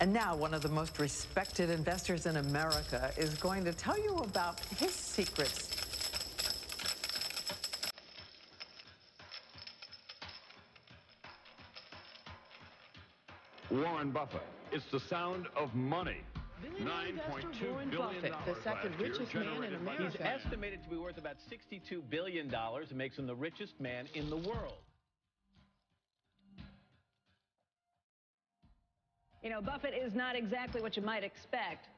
And now one of the most respected investors in America is going to tell you about his secrets. Warren Buffett. It's the sound of money. $9.2 Warren Buffett, the second richest man in America. He's estimated to be worth about $62 billion. It makes him the richest man in the world. You know, Buffett is not exactly what you might expect.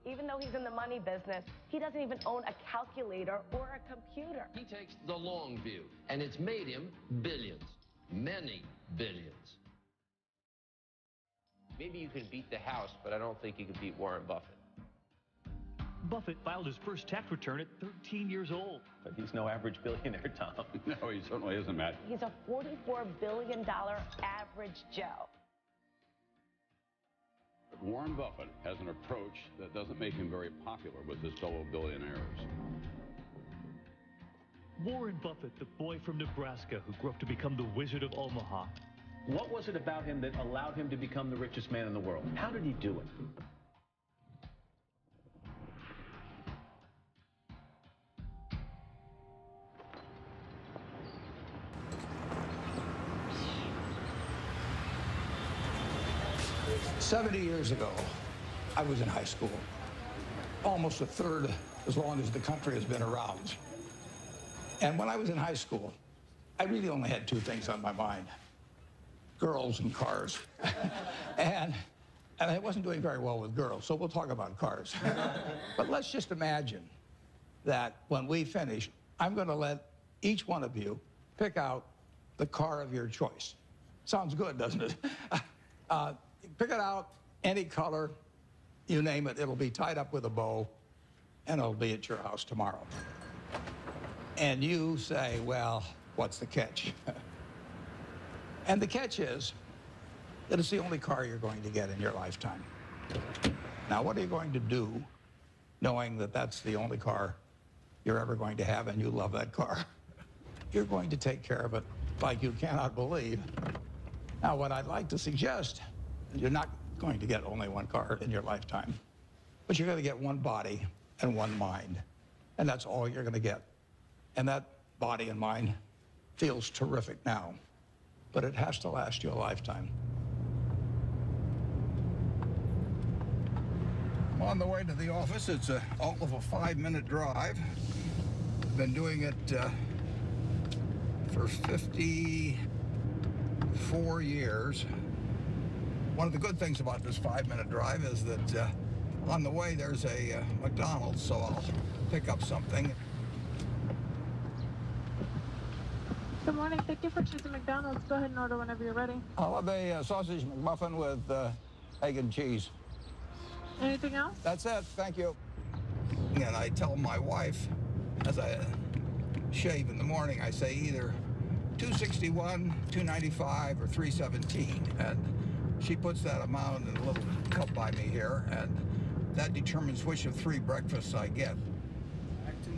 Even though he's in the money business, he doesn't even own a calculator or a computer. He takes the long view, and it's made him billions, many billions. Maybe you can beat the House, but I don't think you can beat Warren Buffett. Buffett filed his first tax return at 13 years old. But he's no average billionaire, Tom. No, he certainly isn't, Matt. He's a $44 billion average Joe. But Warren Buffett has an approach that doesn't make him very popular with his fellow billionaires. Warren Buffett, the boy from Nebraska who grew up to become the Wizard of Omaha. What was it about him that allowed him to become the richest man in the world? How did he do it? 70 years ago, I was in high school, almost a third as long as the country has been around. And when I was in high school, I really only had two things on my mind: girls and cars. and I wasn't doing very well with girls, so we'll talk about cars. But let's just imagine that when we finish, I'm going to let each one of you pick out the car of your choice. Sounds good, doesn't it? Pick it out, any color, you name it. It'll be tied up with a bow, and it'll be at your house tomorrow. And you say, well, what's the catch? And the catch is that it's the only car you're going to get in your lifetime. Now, what are you going to do knowing that that's the only car you're ever going to have and you love that car? You're going to take care of it like you cannot believe. Now, what I'd like to suggest, you're not going to get only one car in your lifetime, but you're going to get one body and one mind, and that's all you're going to get. And that body and mind feels terrific now, but it has to last you a lifetime. I'm on the way to the office. It's all of a 5-minute drive. I've been doing it for 54 years. One of the good things about this 5-minute drive is that on the way there's a McDonald's, so I'll pick up something. Good morning. Thank you for choosing McDonald's. Go ahead and order whenever you're ready. I'll have a sausage McMuffin with egg and cheese. Anything else? That's it. Thank you. And I tell my wife, as I shave in the morning, I say either 261, 295, or 317. And she puts that amount in a little cup by me here, and that determines which of 3 breakfasts I get.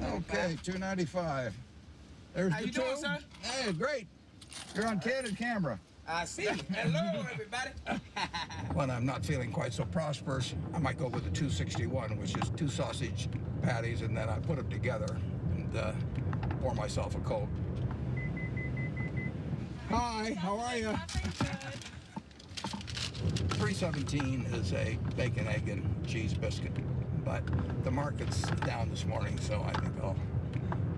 Okay, 295. There's How the you two. doing, sir? Hey, great. You're on candid camera. I see. Hello, everybody. When I'm not feeling quite so prosperous, I might go with the 261, which is 2 sausage patties, and then I put them together and pour myself a Coke. Hi, how are you? 317 is a bacon, egg, and cheese biscuit, but the market's down this morning, so I think I'll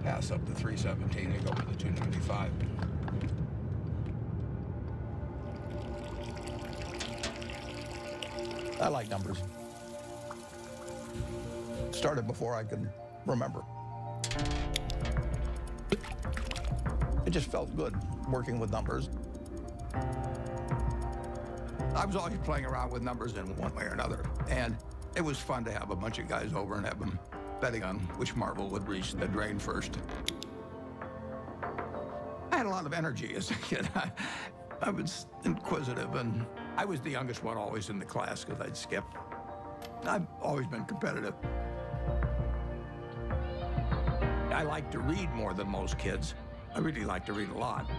pass up the 317 and go with the 295. I like numbers. Started before I could remember. It just felt good working with numbers. I was always playing around with numbers in one way or another, and it was fun to have a bunch of guys over and have them betting on which marble would reach the drain first. I had a lot of energy as a kid. I was inquisitive, and I was the youngest one always in the class because I'd skip. I've always been competitive. I like to read more than most kids. I really like to read a lot.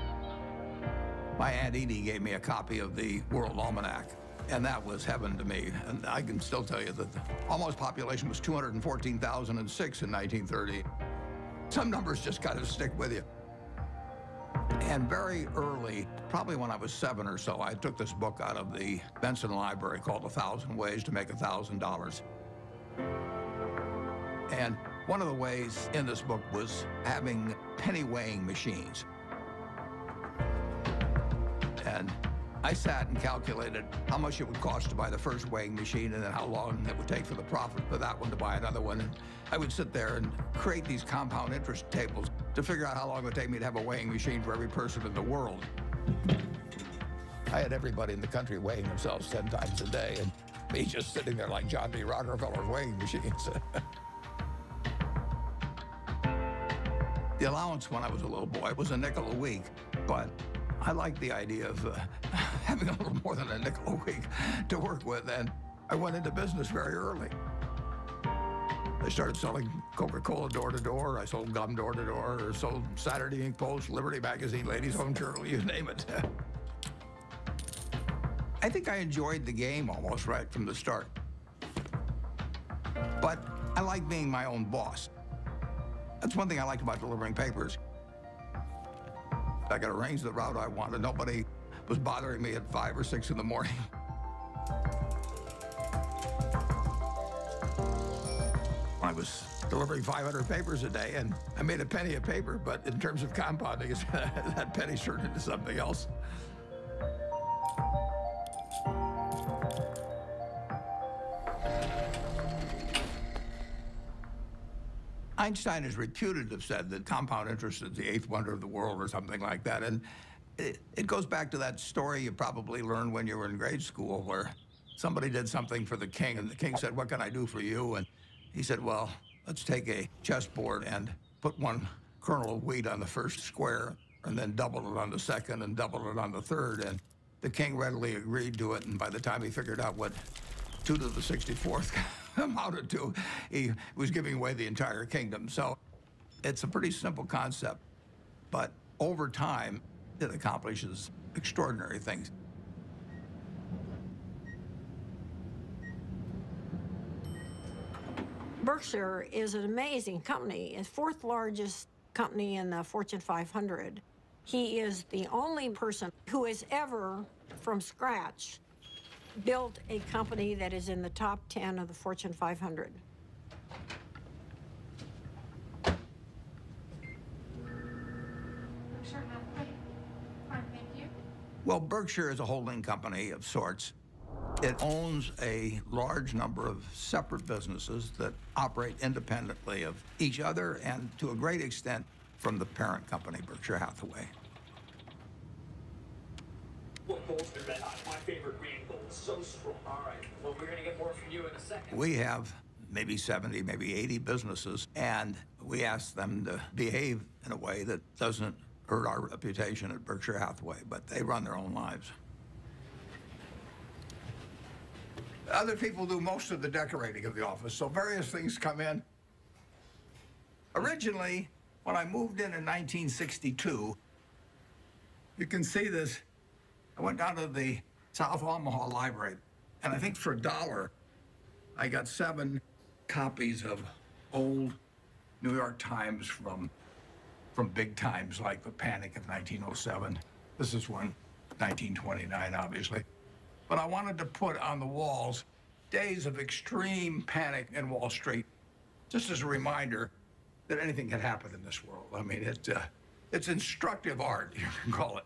My Aunt Edie gave me a copy of the World Almanac And that was heaven to me. And I can still tell you that the almost population was 214,006 in 1930. Some numbers just kind of stick with you. And very early, probably when I was 7 or so, I took this book out of the Benson Library called 1,000 Ways to Make $1,000. And one of the ways in this book was having penny weighing machines. And I sat and calculated how much it would cost to buy the first weighing machine and then how long it would take for the profit for that one to buy another one. And I would sit there and create these compound interest tables to figure out how long it would take me to have a weighing machine for every person in the world. I had everybody in the country weighing themselves 10 times a day, and me just sitting there like John D. Rockefeller's weighing machines. The allowance when I was a little boy was a nickel a week, but I liked the idea of having a little more than a nickel a week to work with, and I went into business very early. I started selling Coca-Cola door to door. I sold gum door to door, or sold Saturday Ink Post, Liberty Magazine, Ladies Home Journal, you name it. I think I enjoyed the game almost right from the start. But I like being my own boss. That's one thing I liked about delivering papers. I could arrange the route I wanted. Nobody was bothering me at 5 or 6 in the morning. I was delivering 500 papers a day, and I made a penny a paper, but in terms of compounding, that penny turned into something else. Einstein is reputed to have said that compound interest is the 8th wonder of the world or something like that. And it goes back to that story you probably learned when you were in grade school where somebody did something for the king and the king said, "What can I do for you?" And he said, "Well, let's take a chessboard and put 1 kernel of wheat on the first square and then double it on the second and double it on the third." And the king readily agreed to it. And by the time he figured out what 2 to the 64th amounted to, he was giving away the entire kingdom. So it's a pretty simple concept, but over time, it accomplishes extraordinary things. Berkshire is an amazing company. It's 4th largest company in the Fortune 500. He is the only person who has ever, from scratch, built a company that is in the top 10 of the Fortune 500. Well, Berkshire is a holding company of sorts. It owns a large number of separate businesses that operate independently of each other and, to a great extent, from the parent company, Berkshire Hathaway. Well, gold's been red hot. My favorite green gold. So strong. All right. Well, we're going to get more from you in a second. We have maybe 70, maybe 80 businesses, and we ask them to behave in a way that doesn't hurt our reputation at Berkshire Hathaway, but they run their own lives. Other people do most of the decorating of the office, so various things come in. Originally, when I moved in 1962, you can see this. I went down to the South Omaha Library, and I think for $1, I got 7 copies of old New York Times from big times like the Panic of 1907. This is one, 1929, obviously. But I wanted to put on the walls days of extreme panic in Wall Street, just as a reminder that anything can happen in this world. I mean, it's instructive art, you can call it.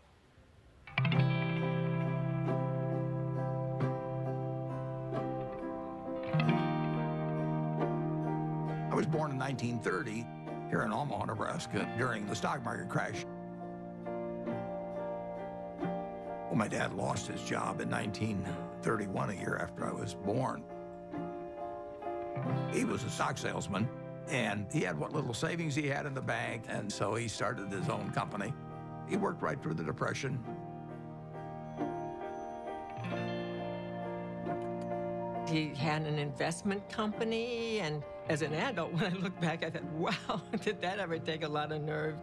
I was born in 1930 here in Omaha, Nebraska, during the stock market crash. Well, my dad lost his job in 1931, a year after I was born. He was a stock salesman, and he had what little savings he had in the bank, and so he started his own company. He worked right through the Depression. He had an investment company, and as an adult, when I look back, I thought, wow, did that ever take a lot of nerve?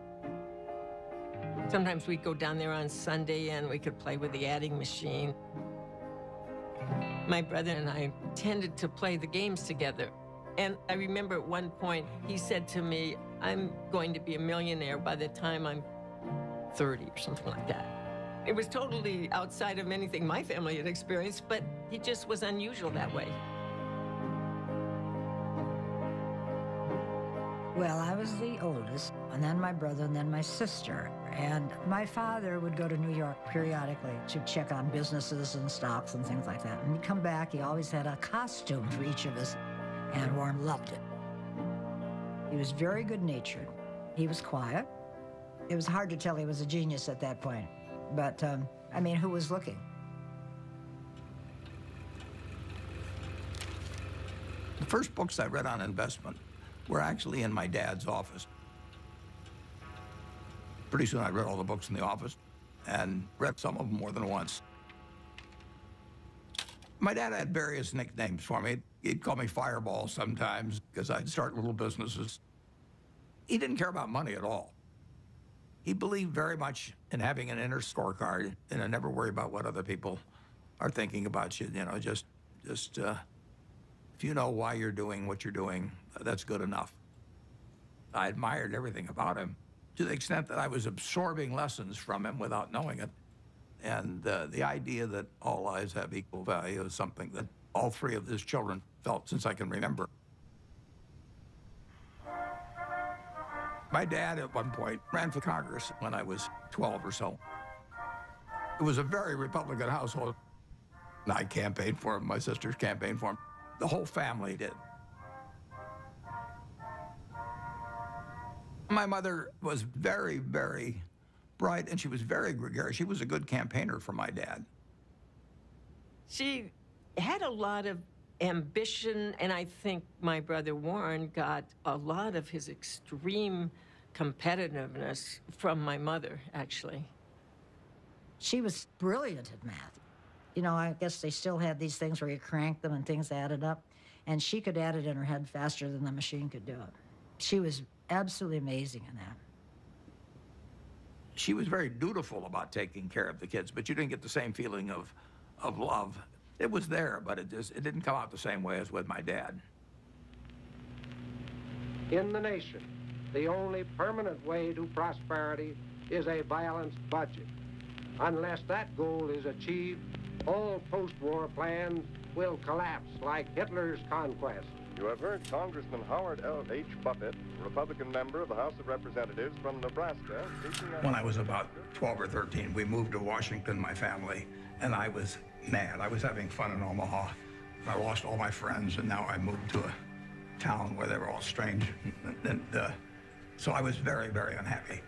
Sometimes we'd go down there on Sunday and we could play with the adding machine. My brother and I tended to play the games together. And I remember at one point, he said to me, I'm going to be a millionaire by the time I'm 30 or something like that. It was totally outside of anything my family had experienced, but he just was unusual that way. Well, I was the oldest, and then my brother, and then my sister. And my father would go to New York periodically to check on businesses and stocks and things like that. And he'd come back, he always had a costume for each of us, and Warren loved it. He was very good-natured. He was quiet. It was hard to tell he was a genius at that point. But, I mean, who was looking? The first books I read on investment were actually in my dad's office. Pretty soon I read all the books in the office and read some of them more than once. My dad had various nicknames for me. He'd call me Fireball sometimes because I'd start little businesses. He didn't care about money at all. He believed very much in having an inner scorecard and never worry about what other people are thinking about you. You know, just if you know why you're doing what you're doing, that's good enough. I admired everything about him to the extent that I was absorbing lessons from him without knowing it. And the idea that all lives have equal value is something that all three of his children felt since I can remember. My dad, at one point, ran for Congress when I was 12 or so. It was a very Republican household. I campaigned for him, my sisters campaigned for him. The whole family did. My mother was very, very bright, and she was very gregarious. She was a good campaigner for my dad. She had a lot of ambition, and I think my brother Warren got a lot of his extreme competitiveness from my mother, actually. She was brilliant at math. You know, I guess they still had these things where you cranked them and things added up, and she could add it in her head faster than the machine could do it. She was absolutely amazing in that. She was very dutiful about taking care of the kids, but you didn't get the same feeling of love. It was there, but it didn't come out the same way as with my dad. In the nation, the only permanent way to prosperity is a balanced budget. Unless that goal is achieved, all post-war plans will collapse like Hitler's conquest. You have heard Congressman Howard L. H. Buffett, Republican member of the House of Representatives from Nebraska, speaking When I was about 12 or 13, we moved to Washington, my family, and I was mad. I was having fun in Omaha. I lost all my friends, and now I moved to a town where they were all strange. So I was very, very unhappy.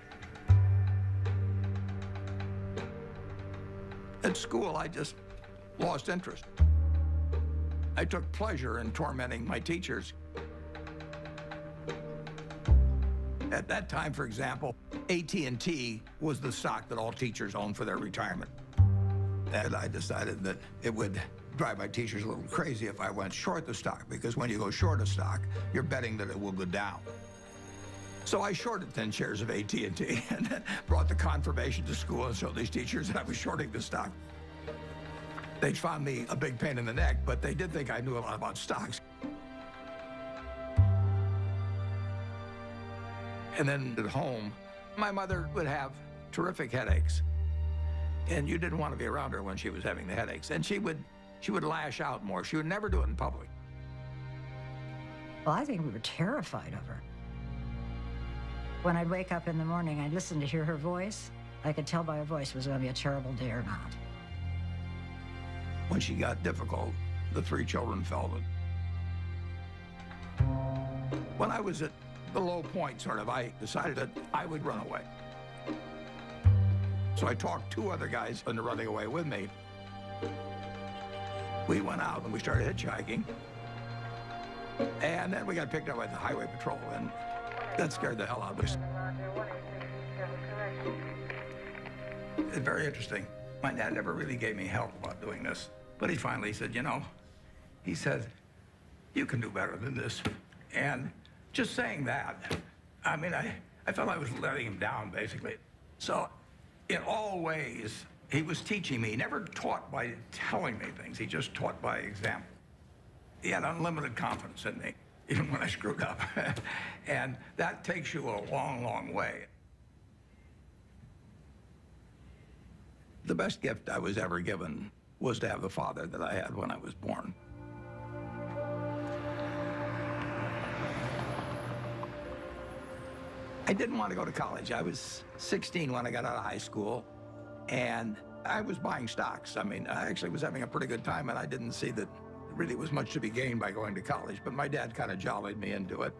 At school, I just lost interest. I took pleasure in tormenting my teachers. At that time, for example, AT&T was the stock that all teachers owned for their retirement. And I decided that it would drive my teachers a little crazy if I went short the stock, because when you go short a stock, you're betting that it will go down. So I shorted 10 shares of AT&T and then brought the confirmation to school and showed these teachers that I was shorting the stock. They found me a big pain in the neck, but they did think I knew a lot about stocks. And then at home, my mother would have terrific headaches. And you didn't want to be around her when she was having the headaches. And she would lash out more. She would never do it in public. Well, I think we were terrified of her. When I'd wake up in the morning, I'd listen to hear her voice. I could tell by her voice it was going to be a terrible day or not. When she got difficult, the three children felt it. When I was at the low point, sort of, I decided that I would run away. So I talked two other guys into running away with me. We went out and we started hitchhiking. And then we got picked up by the highway patrol, and that scared the hell out of us. It's very interesting. My dad never really gave me help about doing this. But he finally said, you know, he said, you can do better than this. And just saying that, I mean, I felt I was letting him down, basically. So in all ways, He was teaching me. He never taught by telling me things. He just taught by example. He had unlimited confidence in me, even when I screwed up. And that takes you a long, long way. The best gift I was ever given was to have the father that I had when I was born. I didn't want to go to college. I was 16 when I got out of high school, and I was buying stocks. I mean, I actually was having a pretty good time, and I didn't see that there really was much to be gained by going to college, but my dad kind of jollied me into it.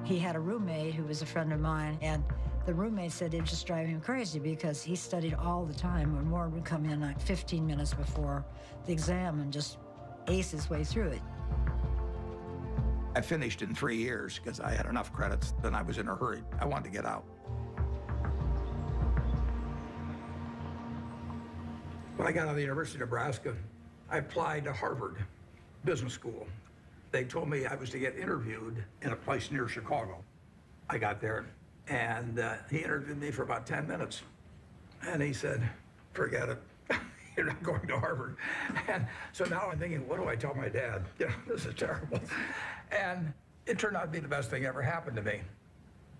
He had a roommate who was a friend of mine, and the roommate said it just drove him crazy because he studied all the time, and Warren would come in like 15 minutes before the exam and just ace his way through it. I finished in 3 years because I had enough credits, and I was in a hurry. I wanted to get out. When I got out of the University of Nebraska, I applied to Harvard Business School. They told me I was to get interviewed in a place near Chicago. I got there, and he interviewed me for about 10 minutes. And he said, forget it. You're not going to Harvard. And so now I'm thinking, what do I tell my dad? You know, this is terrible. And it turned out to be the best thing ever happened to me.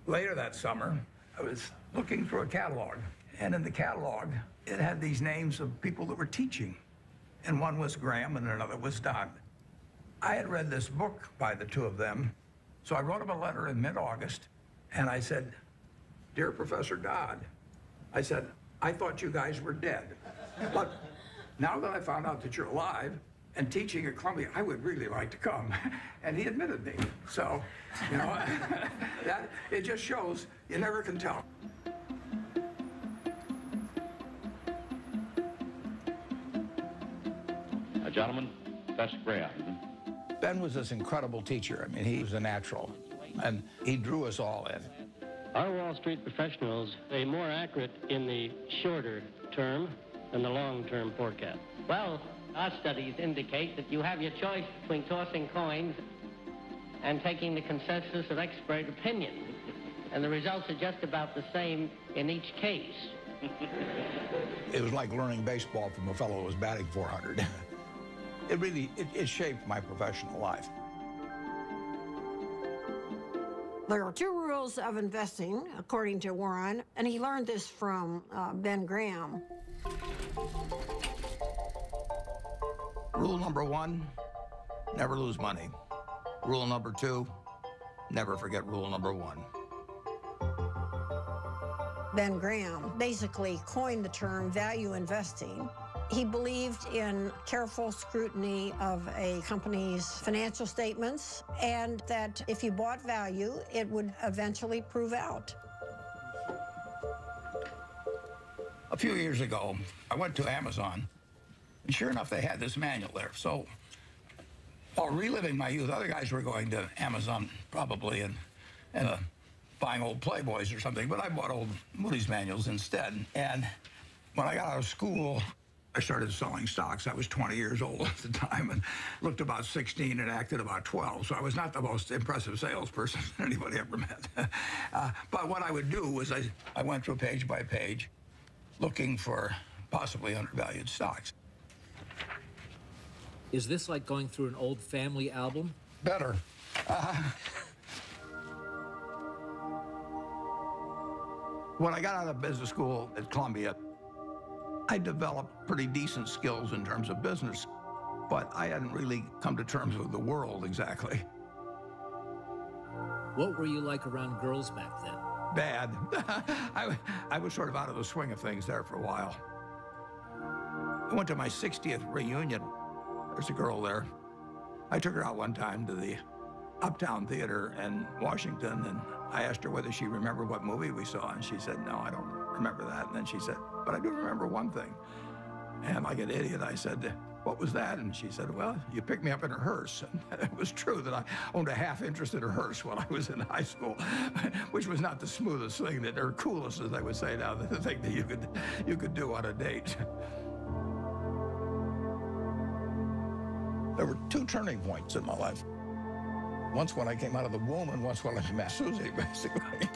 Later that summer, I was looking through a catalog. And in the catalog, it had these names of people that were teaching. And one was Graham and another was Dodd. I had read this book by the two of them. So I wrote him a letter in mid-August, and I said, Dear Professor Dodd, I said, I thought you guys were dead. But now that I found out that you're alive and teaching at Columbia, I would really like to come. And he admitted me. So, you know, that it just shows you never can tell. Gentlemen, that's Graham. Ben was this incredible teacher. I mean, he was a natural, and he drew us all in. Are Wall Street professionals more accurate in the shorter term than the long-term forecast? Well, our studies indicate that you have your choice between tossing coins and taking the consensus of expert opinion. And the results are just about the same in each case. It was like learning baseball from a fellow who was batting 400. It really shaped my professional life. There are 2 rules of investing, according to Warren, and he learned this from Ben Graham. Rule number 1, never lose money. Rule number 2, never forget rule number 1. Ben Graham basically coined the term value investing. He believed in careful scrutiny of a company's financial statements, and that if you bought value, it would eventually prove out. A few years ago, I went to Amazon, and sure enough, they had this manual there. So while reliving my youth, other guys were going to Amazon probably and buying old Playboys or something, but I bought old Moody's manuals instead. And when I got out of school, I started selling stocks. I was 20 years old at the time and looked about 16 and acted about 12. So I was not the most impressive salesperson anybody ever met. But what I would do was I went through page by page looking for possibly undervalued stocks. Is this like going through an old family album? Better. When I got out of business school at Columbia, I developed pretty decent skills in terms of business, but I hadn't really come to terms with the world exactly. What were you like around girls back then? Bad. I was sort of out of the swing of things there for a while. I went to my 60th reunion. There's a girl there. I took her out one time to the Uptown Theater in Washington, and I asked her whether she remembered what movie we saw, and she said, no, I don't remember that. And then she said, but I do remember one thing. And like an idiot, I said, what was that? And she said, well, you picked me up in a hearse. And it was true that I owned a half interest in a hearse when I was in high school, which was not the smoothest thing, or coolest, as I would say now, the thing that you could do on a date. There were 2 turning points in my life. Once when I came out of the womb, and once when I met Susie, basically.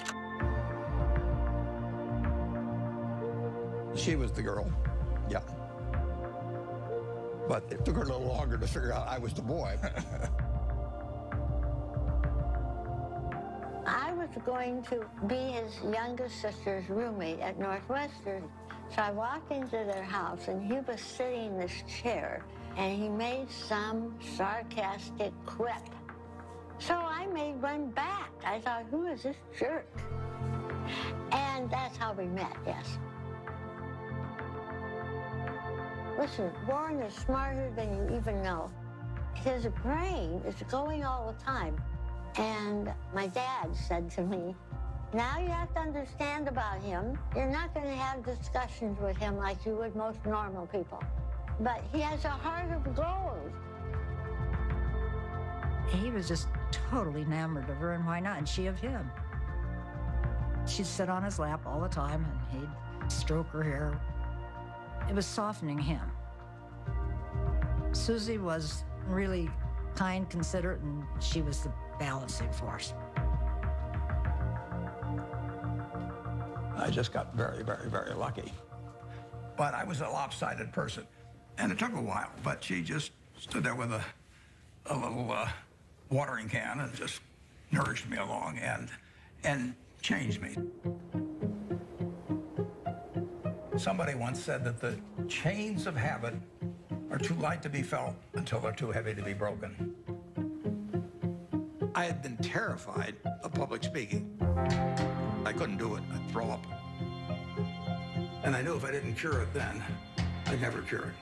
She was the girl, yeah. But it took her a little longer to figure out I was the boy. I was going to be his youngest sister's roommate at Northwestern. So I walked into their house, and he was sitting in this chair, and he made some sarcastic quip. So I made one back. I thought, who is this jerk? And that's how we met, yes. Listen, Warren is smarter than you even know. His brain is going all the time. And my dad said to me, now you have to understand about him. You're not going to have discussions with him like you would most normal people. But he has a heart of gold. He was just totally enamored of her, and why not? And she of him. She'd sit on his lap all the time, and he'd stroke her hair. It was softening him. Susie was really kind, considerate, and she was the balancing force. I just got very, very, very lucky. But I was a lopsided person, and it took a while, but she just stood there with a little watering can and just nourished me along and changed me. Somebody once said that the chains of habit are too light to be felt until they're too heavy to be broken. I had been terrified of public speaking. I couldn't do it. I'd throw up. And I knew if I didn't cure it then, I'd never cure it.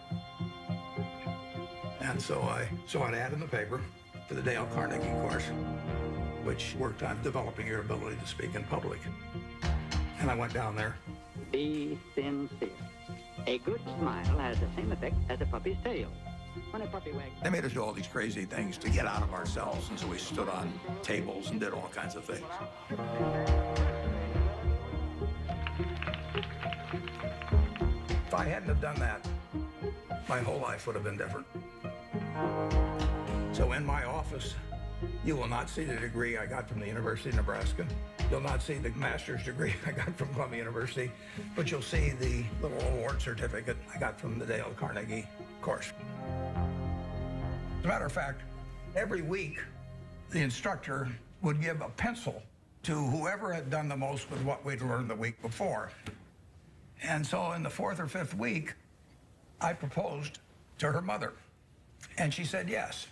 And so I saw an ad in the paper for the Dale Carnegie course, which worked on developing your ability to speak in public. And I went down there. Be sincere. A good smile has the same effect as a puppy's tail. When a puppy wags... They made us do all these crazy things to get out of ourselves, and so we stood on tables and did all kinds of things. If I hadn't have done that, my whole life would have been different. So in my office, you will not see the degree I got from the University of Nebraska. You'll not see the master's degree I got from Columbia University, but you'll see the little award certificate I got from the Dale Carnegie course. As a matter of fact, every week, the instructor would give a pencil to whoever had done the most with what we'd learned the week before. And so in the fourth or fifth week, I proposed to her mother, and she said yes.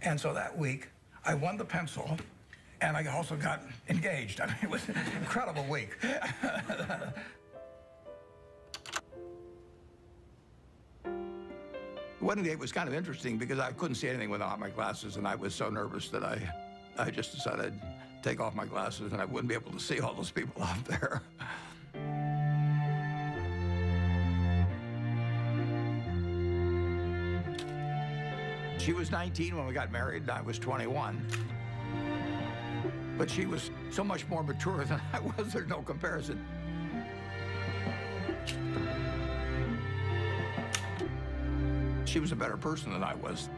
And so that week, I won the pencil, and I also got engaged. I mean, it was an incredible week. Wedding day was kind of interesting because I couldn't see anything without my glasses, and I was so nervous that I just decided to take off my glasses and I wouldn't be able to see all those people out there. She was 19 when we got married, and I was 21. But she was so much more mature than I was, there's no comparison. She was a better person than I was.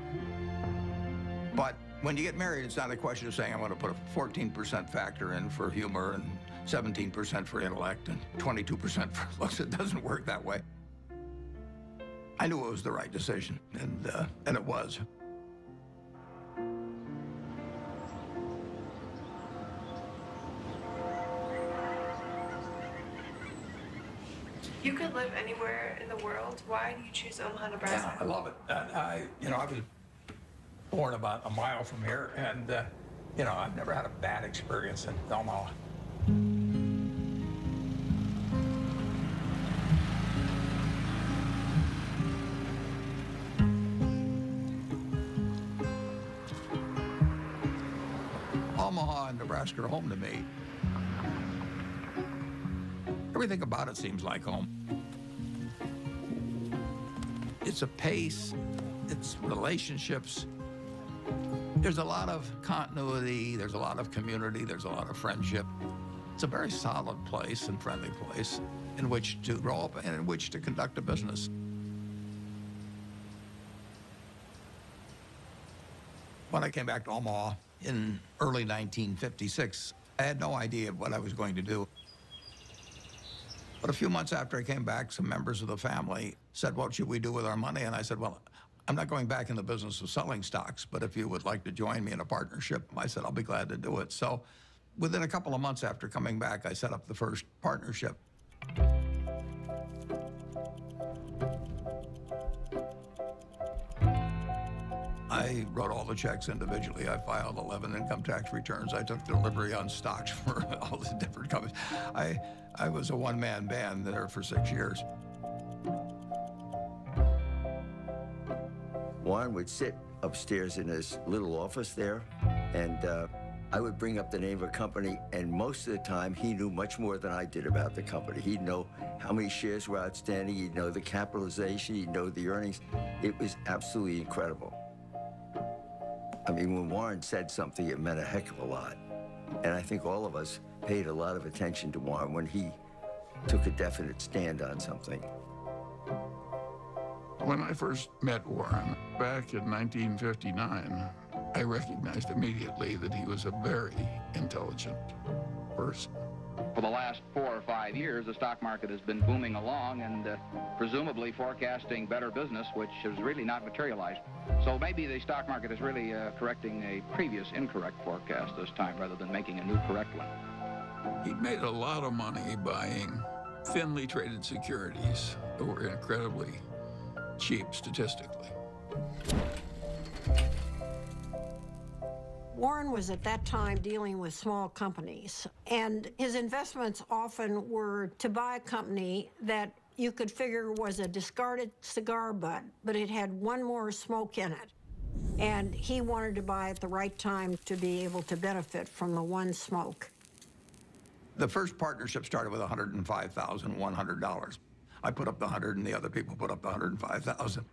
But when you get married, it's not a question of saying, I'm going to put a 14% factor in for humor and 17% for intellect and 22% for looks. It doesn't work that way. I knew it was the right decision, and it was. You could live anywhere in the world. Why do you choose Omaha, Nebraska? Yeah, I love it. I was born about a mile from here, and I've never had a bad experience in Omaha. Omaha and Nebraska are home to me. Everything about it seems like home. It's a pace, it's relationships. There's a lot of continuity, there's a lot of community, there's a lot of friendship. It's a very solid place and friendly place in which to grow up and in which to conduct a business. When I came back to Omaha in early 1956, I had no idea what I was going to do. But a few months after I came back, some members of the family said, what should we do with our money? And I said, well, I'm not going back in the business of selling stocks, but if you would like to join me in a partnership, I said, I'll be glad to do it. So within a couple of months after coming back, I set up the first partnership. I wrote all the checks individually. I filed 11 income tax returns. I took delivery on stocks for all the different companies. I was a one-man band there for 6 years. Warren would sit upstairs in his little office there, and I would bring up the name of a company, and most of the time, he knew much more than I did about the company. He'd know how many shares were outstanding, he'd know the capitalization, he'd know the earnings. It was absolutely incredible. I mean, when Warren said something, it meant a heck of a lot. And I think all of us paid a lot of attention to Warren when he took a definite stand on something. When I first met Warren back in 1959, I recognized immediately that he was a very intelligent person. For the last 4 or 5 years, the stock market has been booming along and presumably forecasting better business, which has really not materialized. So maybe the stock market is really correcting a previous incorrect forecast this time rather than making a new correct one. He made a lot of money buying thinly traded securities that were incredibly cheap statistically. Warren was at that time dealing with small companies, and his investments often were to buy a company that you could figure was a discarded cigar butt, but it had one more smoke in it. And he wanted to buy at the right time to be able to benefit from the one smoke. The first partnership started with $105,100. I put up the 100 and the other people put up the 105,000.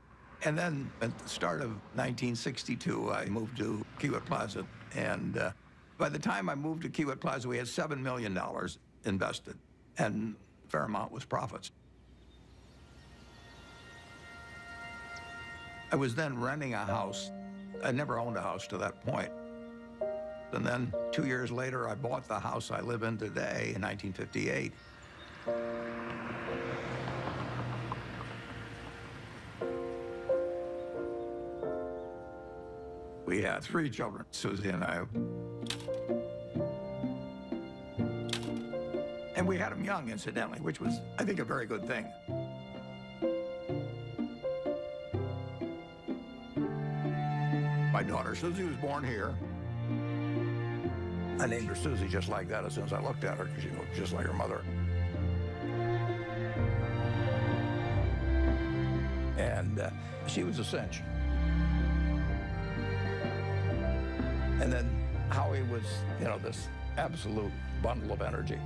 And then at the start of 1962, I moved to Kiewit Plaza. And by the time I moved to Kiewit Plaza, we had $7 million invested, and a fair amount was profits. I was then renting a house. I never owned a house to that point. And then 2 years later, I bought the house I live in today in 1958. We had 3 children, Susie and I. And we had them young, incidentally, which was, I think, a very good thing. My daughter, Susie, was born here. I named her Susie just like that as soon as I looked at her, because she looked just like her mother. And she was a cinch. And then Howie was, you know, this absolute bundle of energy,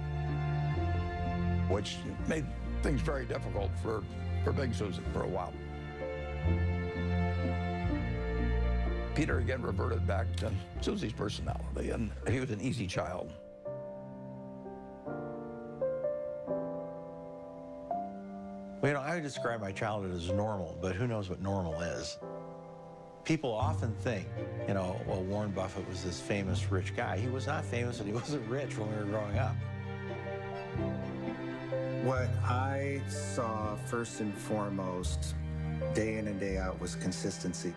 which made things very difficult for Big Susan for a while. Peter again reverted back to Susie's personality, and he was an easy child. Well, you know, I would describe my childhood as normal, but who knows what normal is. People often think, you know, well, Warren Buffett was this famous rich guy. He was not famous and he wasn't rich when we were growing up. What I saw first and foremost, day in and day out, was consistency.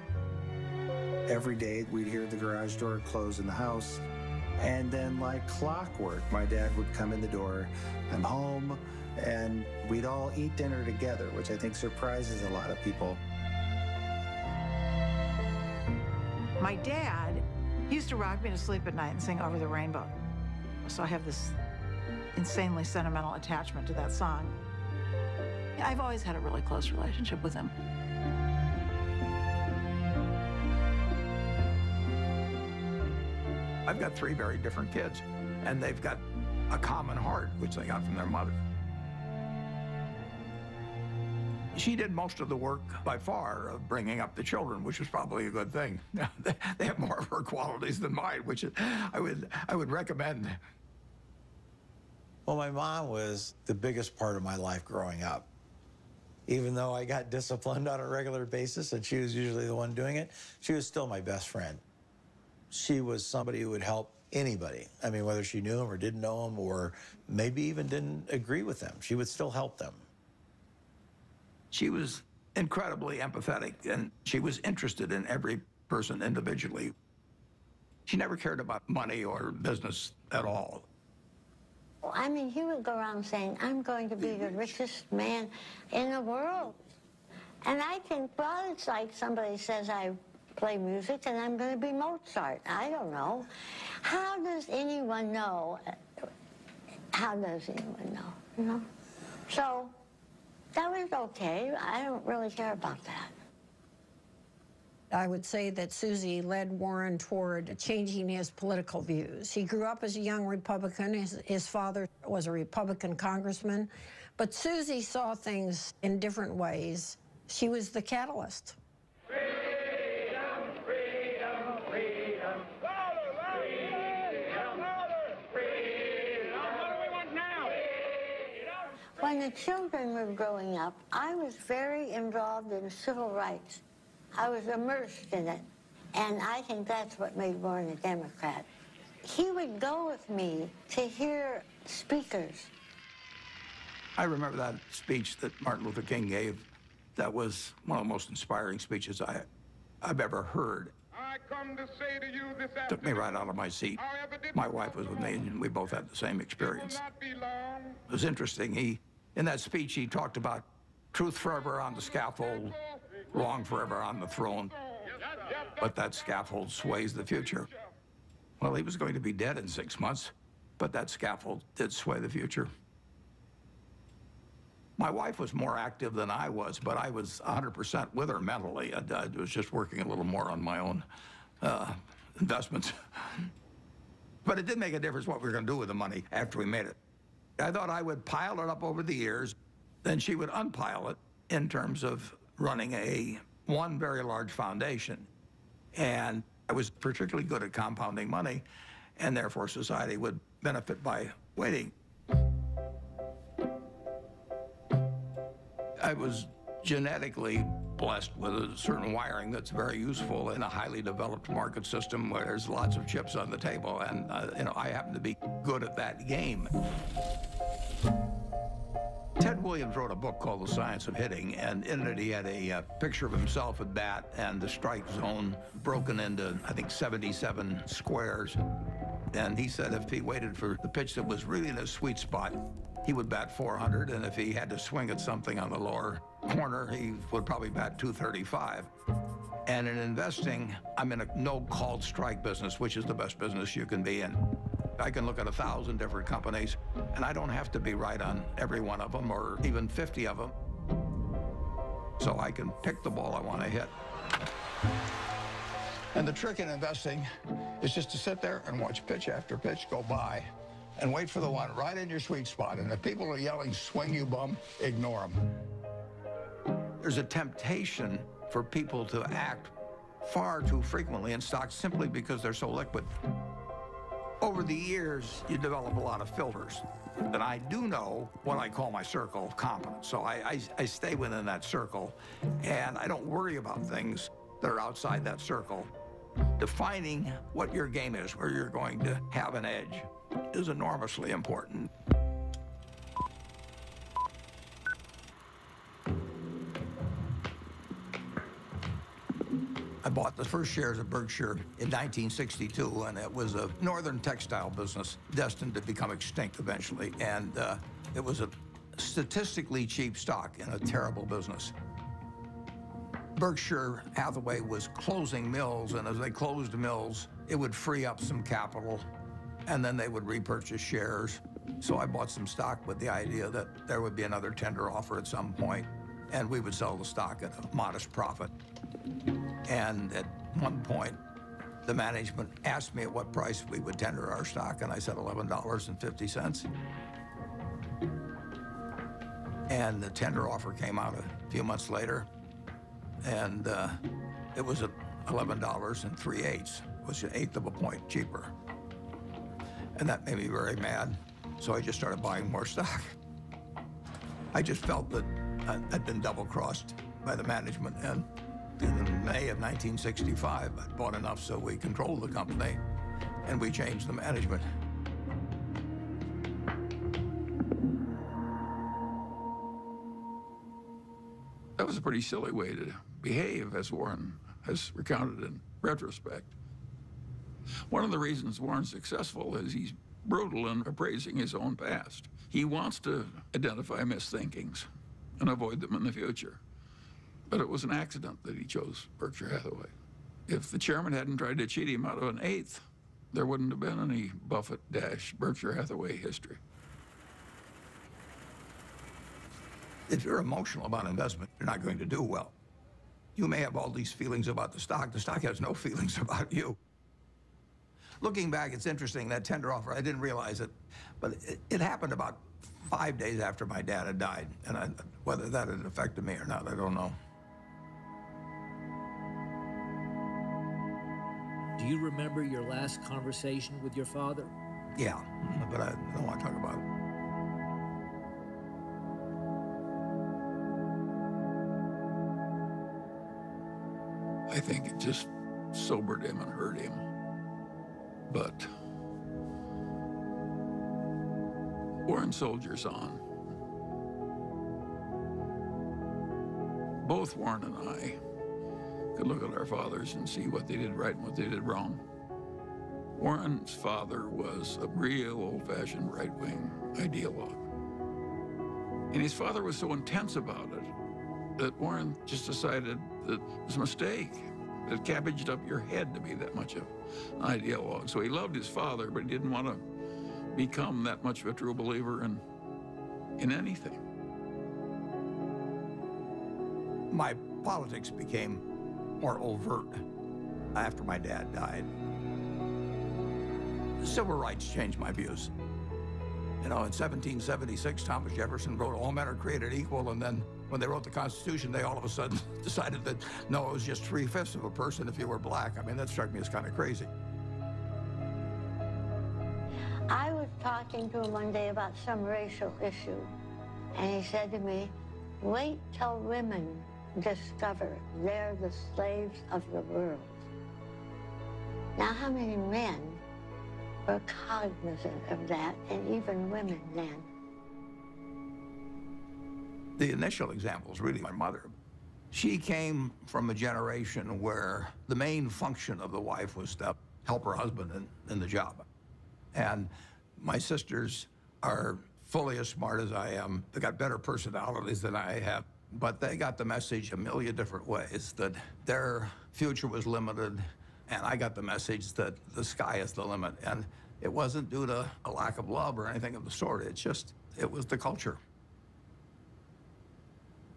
Every day we'd hear the garage door close in the house, and then like clockwork, my dad would come in the door, I'm home, and we'd all eat dinner together, which I think surprises a lot of people. My dad used to rock me to sleep at night and sing Over the Rainbow. So I have this insanely sentimental attachment to that song. I've always had a really close relationship with him. I've got 3 very different kids, and they've got a common heart, which they got from their mother. She did most of the work, by far, of bringing up the children, which was probably a good thing. They have more of her qualities than mine, which I would recommend. Well, my mom was the biggest part of my life growing up. Even though I got disciplined on a regular basis, and she was usually the one doing it, she was still my best friend. She was somebody who would help anybody. I mean, whether she knew them or didn't know them, or maybe even didn't agree with them, she would still help them. She was incredibly empathetic, and she was interested in every person individually. She never cared about money or business at all. I mean, he would go around saying, I'm going to be the richest man in the world. And I think, well, it's like somebody says I play music and I'm going to be Mozart. I don't know. How does anyone know? How does anyone know, you know? So that was okay. I don't really care about that. I would say that Susie led Warren toward changing his political views. He grew up as a young Republican. His father was a Republican congressman. But Susie saw things in different ways. She was the catalyst. When the children were growing up, I was very involved in civil rights. I was immersed in it, and I think that's what made Warren a Democrat. He would go with me to hear speakers. I remember that speech that Martin Luther King gave. That was one of the most inspiring speeches I've ever heard. I come to say to you this afternoon, Took me right out of my seat. My wife was with me, and we both had the same experience. It was interesting. In that speech, he talked about truth forever on the scaffold, wrong forever on the throne, but that scaffold sways the future. Well, he was going to be dead in 6 months, but that scaffold did sway the future. My wife was more active than I was, but I was 100% with her mentally. I was just working a little more on my own investments. But it did make a difference what we were going to do with the money after we made it. I thought I would pile it up over the years, then she would unpile it in terms of running one very large foundation. And I was particularly good at compounding money, and therefore society would benefit by waiting. I was genetically blessed with a certain wiring that's very useful in a highly developed market system where there's lots of chips on the table, and I happen to be good at that game. Ted Williams wrote a book called The Science of Hitting, and in it he had a picture of himself at bat and the strike zone broken into, I think, 77 squares. And he said if he waited for the pitch that was really in his sweet spot, he would bat 400, and if he had to swing at something on the lower corner, he would probably bat 235. And in investing, I'm in a no-called strike business, which is the best business you can be in. I can look at 1,000 different companies, and I don't have to be right on every one of them, or even 50 of them. So I can pick the ball I want to hit. And the trick in investing is just to sit there and watch pitch after pitch go by and wait for the one right in your sweet spot. And if people are yelling, swing you bum, ignore them. There's a temptation for people to act far too frequently in stocks simply because they're so liquid. Over the years, you develop a lot of filters. And I do know what I call my circle of competence. So I stay within that circle, and I don't worry about things that are outside that circle. Defining what your game is, where you're going to have an edge, is enormously important. I bought the first shares of Berkshire in 1962, and it was a northern textile business destined to become extinct eventually. And it was a statistically cheap stock in a terrible business. Berkshire Hathaway was closing mills, and as they closed mills, it would free up some capital, and then they would repurchase shares. So I bought some stock with the idea that there would be another tender offer at some point, and we would sell the stock at a modest profit. And at one point, the management asked me at what price we would tender our stock, and I said $11.50. And the tender offer came out a few months later, and it was at $11.03, which was 1/8 of a point cheaper. And that made me very mad, so I just started buying more stock. I just felt that I'd been double-crossed by the management, and in May of 1965, I bought enough so we controlled the company. and we changed the management. That was a pretty silly way to behave, as Warren has recounted in retrospect. One of the reasons Warren's successful is he's brutal in appraising his own past. He wants to identify misthinkings and avoid them in the future. But it was an accident that he chose Berkshire Hathaway. If the chairman hadn't tried to cheat him out of an eighth, there wouldn't have been any Buffett-Berkshire Hathaway history. If you're emotional about investment, you're not going to do well. You may have all these feelings about the stock has no feelings about you. Looking back, it's interesting, that tender offer, I didn't realize it, but it happened about 5 days after my dad had died, and whether that had affected me or not, I don't know. Do you remember your last conversation with your father? Yeah, but I don't want to talk about it. I think it just sobered him and hurt him. But Warren soldiers on. Both Warren and I could look at our fathers and see what they did right and what they did wrong. Warren's father was a real old-fashioned right-wing ideologue. And his father was so intense about it that Warren just decided that it was a mistake. It cabbaged up your head to be that much of an ideologue. So he loved his father, but he didn't want to become that much of a true believer in anything. My politics became more overt after my dad died. Civil rights changed my views. You know, in 1776, Thomas Jefferson wrote, "All men are created equal," and then when they wrote the Constitution, they all of a sudden decided that, no, it was just 3/5 of a person if you were black. I mean, that struck me as kind of crazy. I was talking to him one day about some racial issue, and he said to me, "Wait till women discover they're the slaves of the world." Now, how many men were cognizant of that, and even women then? The initial example is really my mother. She came from a generation where the main function of the wife was to help her husband in the job. And my sisters are fully as smart as I am. They got better personalities than I have, but they got the message a million different ways that their future was limited, and I got the message that the sky is the limit. And it wasn't due to a lack of love or anything of the sort. It was the culture.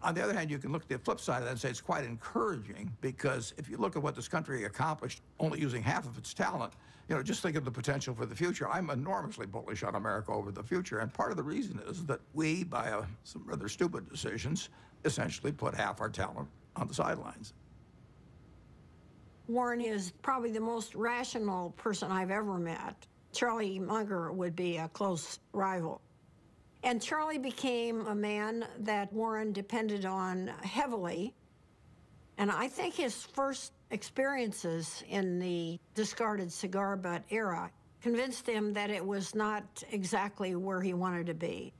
On the other hand, you can look at the flip side of that and say it's quite encouraging, because if you look at what this country accomplished only using half of its talent, you know, just think of the potential for the future. I'm enormously bullish on America over the future, and part of the reason is that we, by some rather stupid decisions, essentially put half our talent on the sidelines. Warren is probably the most rational person I've ever met. Charlie Munger would be a close rival. And Charlie became a man that Warren depended on heavily. And I think his first experiences in the discarded cigar butt era convinced him that it was not exactly where he wanted to be.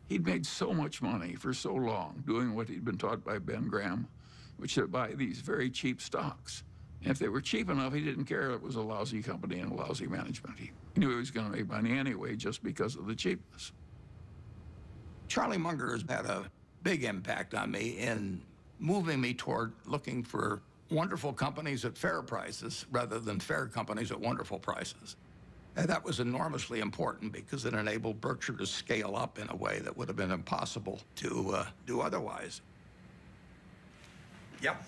He'd made so much money for so long doing what he'd been taught by Ben Graham, which is to buy these very cheap stocks. And if they were cheap enough, he didn't care if it was a lousy company and a lousy management. He knew he was going to make money anyway just because of the cheapness. Charlie Munger has had a big impact on me in moving me toward looking for wonderful companies at fair prices rather than fair companies at wonderful prices. And that was enormously important because it enabled Berkshire to scale up in a way that would have been impossible to do otherwise. Yep.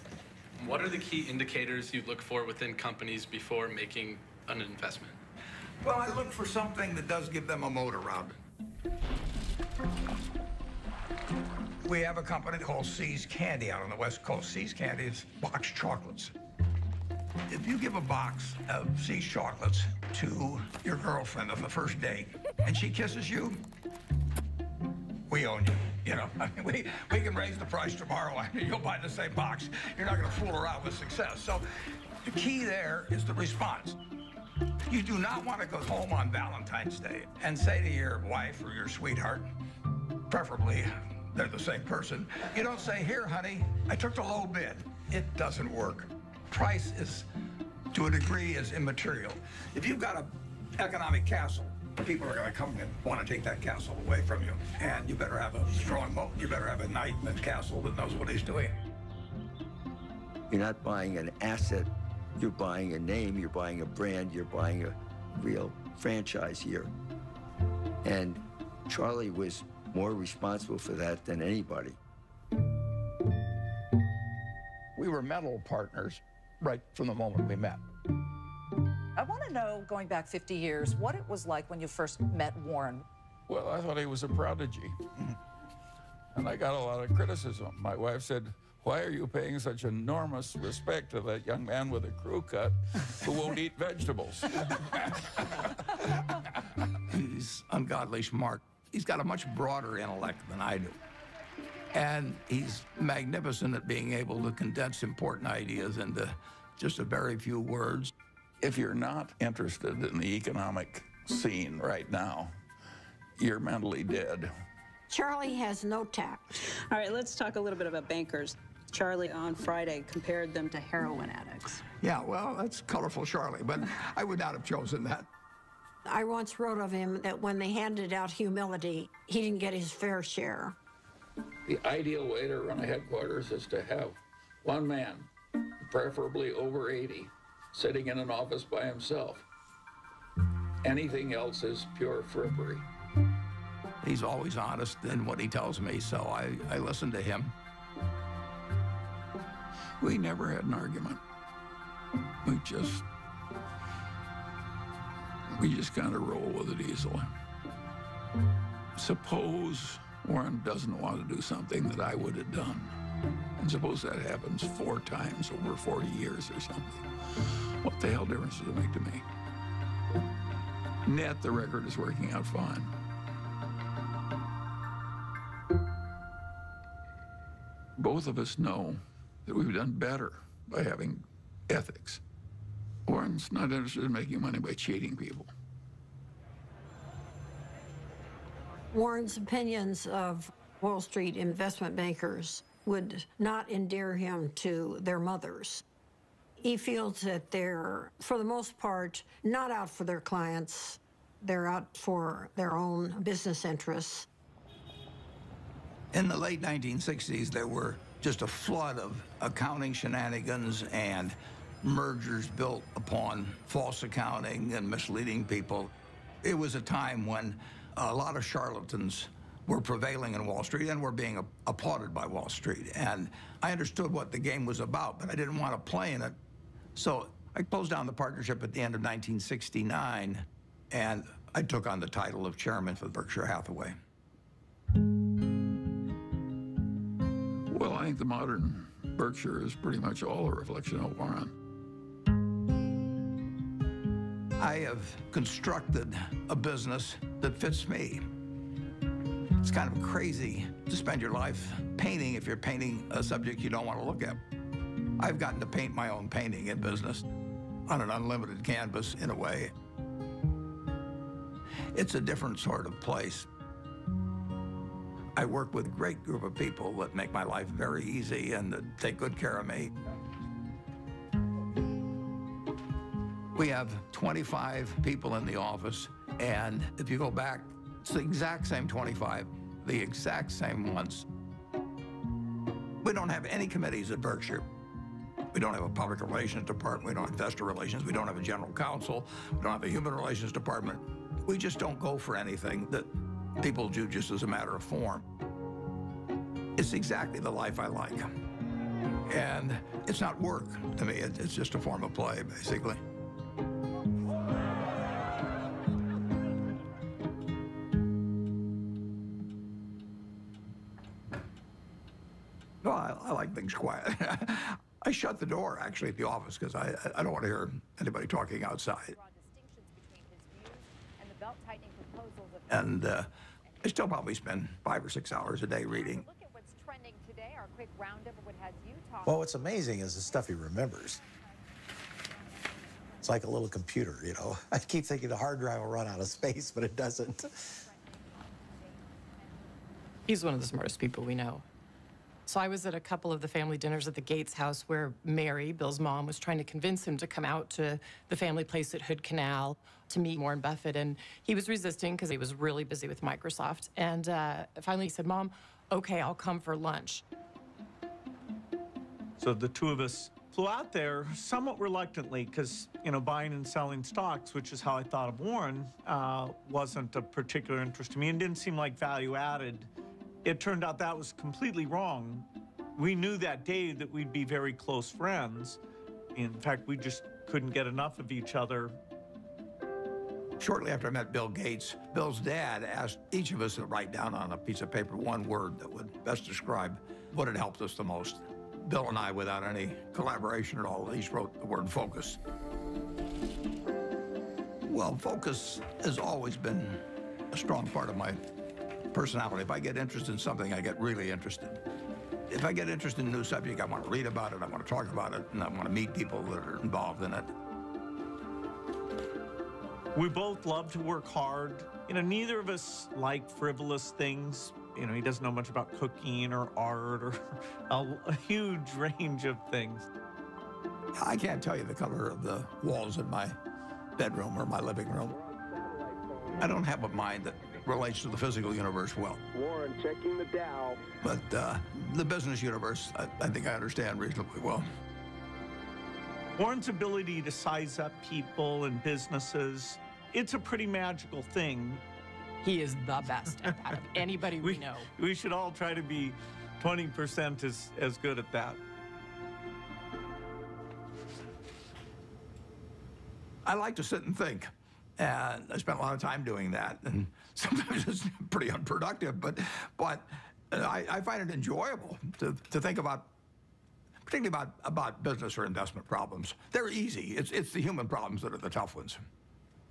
What are the key indicators you look for within companies before making an investment? Well, I look for something that does give them a moat around it. We have a company called See's Candy out on the West Coast. See's Candy is boxed chocolates. If you give a box of See's chocolates to your girlfriend on the first date and she kisses you, we own you. You know, I mean, we can raise the price tomorrow and you'll buy the same box. You're not going to fool around with success. So the key there is the response. You do not want to go home on Valentine's Day and say to your wife or your sweetheart, preferably they're the same person, you don't say, here, honey, I took the low bid. It doesn't work. Price is, to a degree, is immaterial. If you've got an economic castle, people are going to come and want to take that castle away from you. And you better have a strong moat. You better have a knight in the castle that knows what he's doing. You're not buying an asset. You're buying a name. You're buying a brand. You're buying a real franchise here. And Charlie was more responsible for that than anybody. We were mental partners right from the moment we met. I want to know, going back 50 years, what it was like when you first met Warren. Well, I thought he was a prodigy. And I got a lot of criticism. My wife said, why are you paying such enormous respect to that young man with a crew cut who won't eat vegetables? He's ungodly smart. He's got a much broader intellect than I do. And he's magnificent at being able to condense important ideas into just a very few words. If you're not interested in the economic scene right now, you're mentally dead. Charlie has no tact. All right, let's talk a little bit about bankers. Charlie on Friday compared them to heroin addicts. Yeah, well, that's colorful, Charlie, but I would not have chosen that. I once wrote of him that when they handed out humility, he didn't get his fair share. The ideal way to run a headquarters is to have one man, preferably over 80, sitting in an office by himself. Anything else is pure frippery. He's always honest in what he tells me, so I listen to him. We never had an argument. We just kind of roll with it easily. Suppose Warren doesn't want to do something that I would have done. And suppose that happens 4 times over 40 years or something. What the hell difference does it make to me? Net, the record is working out fine. Both of us know that we've done better by having ethics. Warren's not interested in making money by cheating people. Warren's opinions of Wall Street investment bankers would not endear him to their mothers. He feels that they're, for the most part, not out for their clients. They're out for their own business interests. In the late 1960s, there were just a flood of accounting shenanigans and mergers built upon false accounting and misleading people. It was a time when a lot of charlatans were prevailing in Wall Street and were being applauded by Wall Street. And I understood what the game was about, but I didn't want to play in it. So I closed down the partnership at the end of 1969, and I took on the title of chairman for Berkshire Hathaway. Well, I think the modern Berkshire is pretty much all a reflection of Warren. I have constructed a business that fits me. It's kind of crazy to spend your life painting if you're painting a subject you don't want to look at. I've gotten to paint my own painting in business on an unlimited canvas, in a way. It's a different sort of place. I work with a great group of people that make my life very easy and that take good care of me. We have 25 people in the office, and if you go back, it's the exact same 25, the exact same ones. We don't have any committees at Berkshire. We don't have a public relations department. We don't have investor relations. We don't have a general counsel. We don't have a human relations department. We just don't go for anything that people do just as a matter of form. It's exactly the life I like. And it's not work to me. It's just a form of play, basically. Well, I like things quiet. I shut the door, actually, at the office because I don't want to hear anybody talking outside. And I still probably spend 5 or 6 hours a day reading. Look at what's trending today. Our quick roundup of what has you talking. Well, what's amazing is the stuff he remembers. It's like a little computer, you know. I keep thinking the hard drive will run out of space, but it doesn't. He's one of the smartest people we know. So I was at a couple of the family dinners at the Gates house where Mary, Bill's mom, was trying to convince him to come out to the family place at Hood Canal to meet Warren Buffett. And he was resisting because he was really busy with Microsoft. And finally he said, Mom, okay, I'll come for lunch. So the two of us flew out there somewhat reluctantly because, you know, buying and selling stocks, which is how I thought of Warren, wasn't of particular interest to me and didn't seem like value added. It turned out that was completely wrong. We knew that day that we'd be very close friends. In fact, we just couldn't get enough of each other. Shortly after I met Bill Gates, Bill's dad asked each of us to write down on a piece of paper one word that would best describe what had helped us the most. Bill and I, without any collaboration at all, each wrote the word focus. Well, focus has always been a strong part of my personality. If I get interested in something, I get really interested. If I get interested in a new subject, I want to read about it, I want to talk about it, and I want to meet people that are involved in it. We both love to work hard. You know, neither of us like frivolous things. You know, he doesn't know much about cooking or art or a huge range of things. I can't tell you the color of the walls in my bedroom or my living room. I don't have a mind that relates to the physical universe well. Warren checking the Dow. But the business universe, I think I understand reasonably well. Warren's ability to size up people and businesses, it's a pretty magical thing. He is the best at that of anybody we know. We should all try to be 20% as good at that. I like to sit and think, and I spent a lot of time doing that, and sometimes it's pretty unproductive, but I find it enjoyable to think about, particularly about business or investment problems. They're easy. It's the human problems that are the tough ones.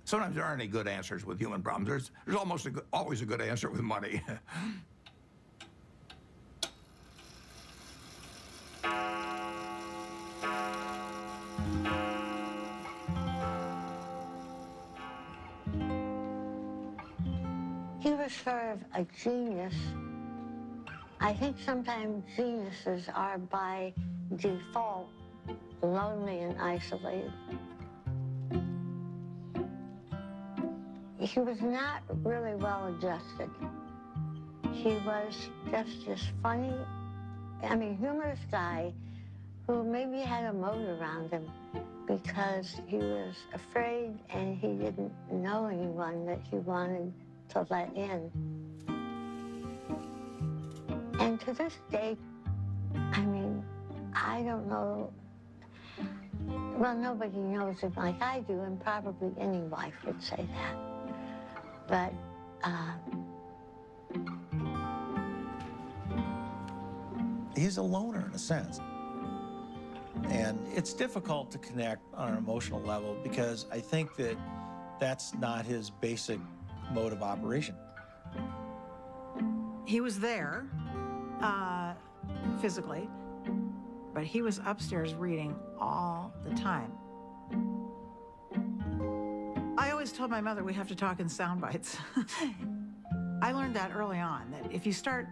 Sometimes there aren't any good answers with human problems. There's almost always a good answer with money. He was sort of a genius. I think sometimes geniuses are by default lonely and isolated. He was not really well adjusted. He was just this funny, humorous guy who maybe had a moat around him because he was afraid and he didn't know anyone that he wanted to let in. And to this day, I don't know, well, nobody knows him like I do, and probably any wife would say that. But, he's a loner in a sense. And it's difficult to connect on an emotional level because I think that that's not his basic mode of operation. He was there, physically, but he was upstairs reading all the time. I always told my mother we have to talk in sound bites. I learned that early on, that if you start,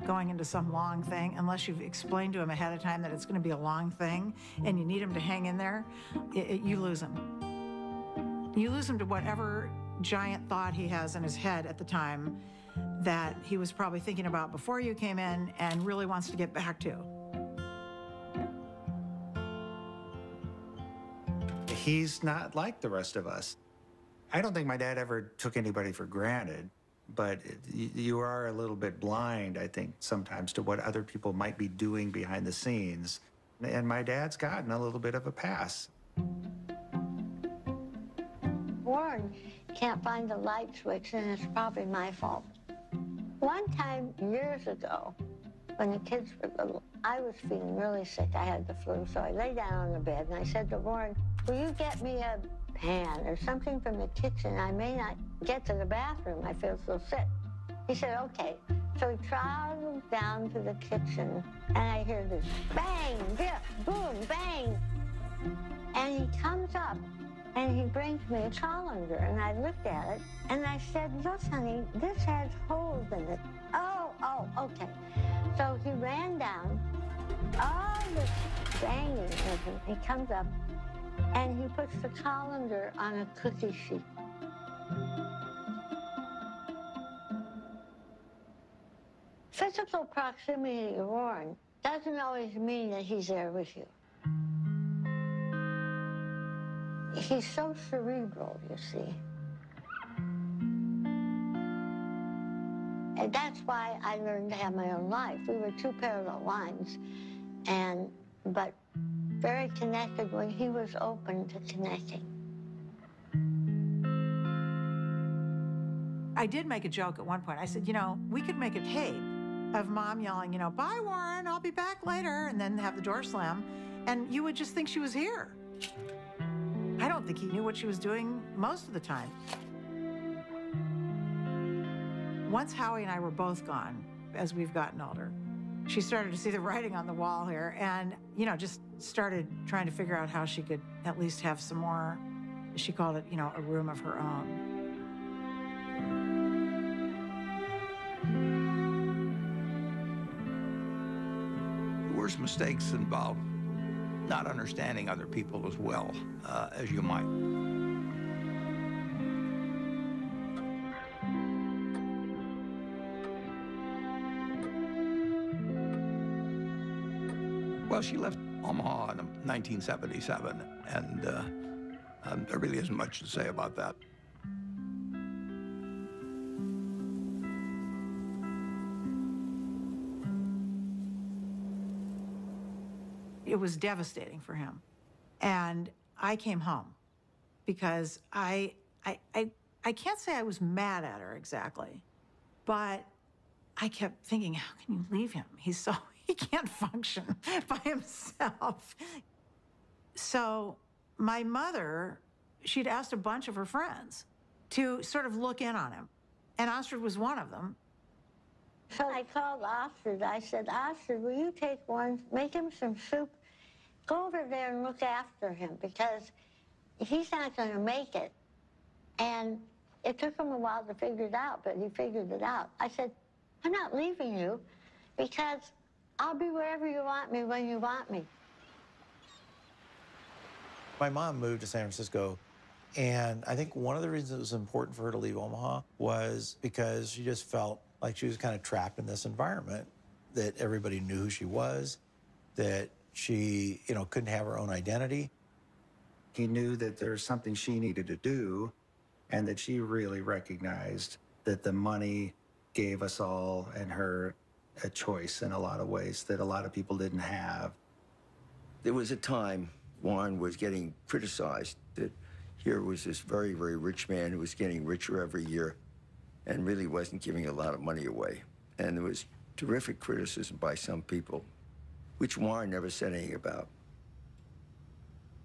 going into some long thing, unless you've explained to him ahead of time that it's going to be a long thing and you need him to hang in there, you lose him. You lose him to whatever giant thought he has in his head at the time that he was probably thinking about before you came in and really wants to get back to. He's not like the rest of us. I don't think my dad ever took anybody for granted, but you are a little bit blind, I think, sometimes to what other people might be doing behind the scenes. And my dad's gotten a little bit of a pass. Warren can't find the light switch, and it's probably my fault. One time, years ago, when the kids were little, I was feeling really sick. I had the flu, so I lay down on the bed, and I said to Warren, will you get me a pan or something from the kitchen? I may not get to the bathroom. I feel so sick. He said, okay. So he trotted down to the kitchen, and I hear this bang, biff, boom, bang. And he comes up and he brings me a colander, and I looked at it and I said, look, honey, this has holes in it. Oh, okay. So he ran down, all this banging with him. He comes up and he puts the colander on a cookie sheet. Physical proximity to Warren doesn't always mean that he's there with you. He's so cerebral, you see. And that's why I learned to have my own life. We were two parallel lines, but very connected when he was open to connecting. I did make a joke at one point. I said, we could make a tape of Mom yelling, bye, Warren, I'll be back later, and then have the door slam, and you would just think she was here. I don't think he knew what she was doing most of the time. Once Howie and I were both gone, as we've gotten older, she started to see the writing on the wall here and, just started trying to figure out how she could at least have some more, she called it, a room of her own. The worst mistakes involve not understanding other people as well as you might. Well, she left Omaha in 1977, and there really isn't much to say about that. It was devastating for him. And I came home because I can't say I was mad at her exactly, but I kept thinking, how can you leave him? He can't function by himself. So my mother, she'd asked a bunch of her friends to sort of look in on him. And Ostrid was one of them. So I called Ostrid. I said, Ostrid, will you take one, make him some soup, go over there and look after him because he's not going to make it. And it took him a while to figure it out, but he figured it out. I said, I'm not leaving you because I'll be wherever you want me when you want me. My mom moved to San Francisco, and I think one of the reasons it was important for her to leave Omaha was because she just felt like she was kind of trapped in this environment, that everybody knew who she was, that she, couldn't have her own identity. He knew that there was something she needed to do, and that she really recognized that the money gave us all and her a choice in a lot of ways that a lot of people didn't have. There was a time Warren was getting criticized that here was this very, very rich man who was getting richer every year and really wasn't giving a lot of money away. And there was terrific criticism by some people, which Warren never said anything about.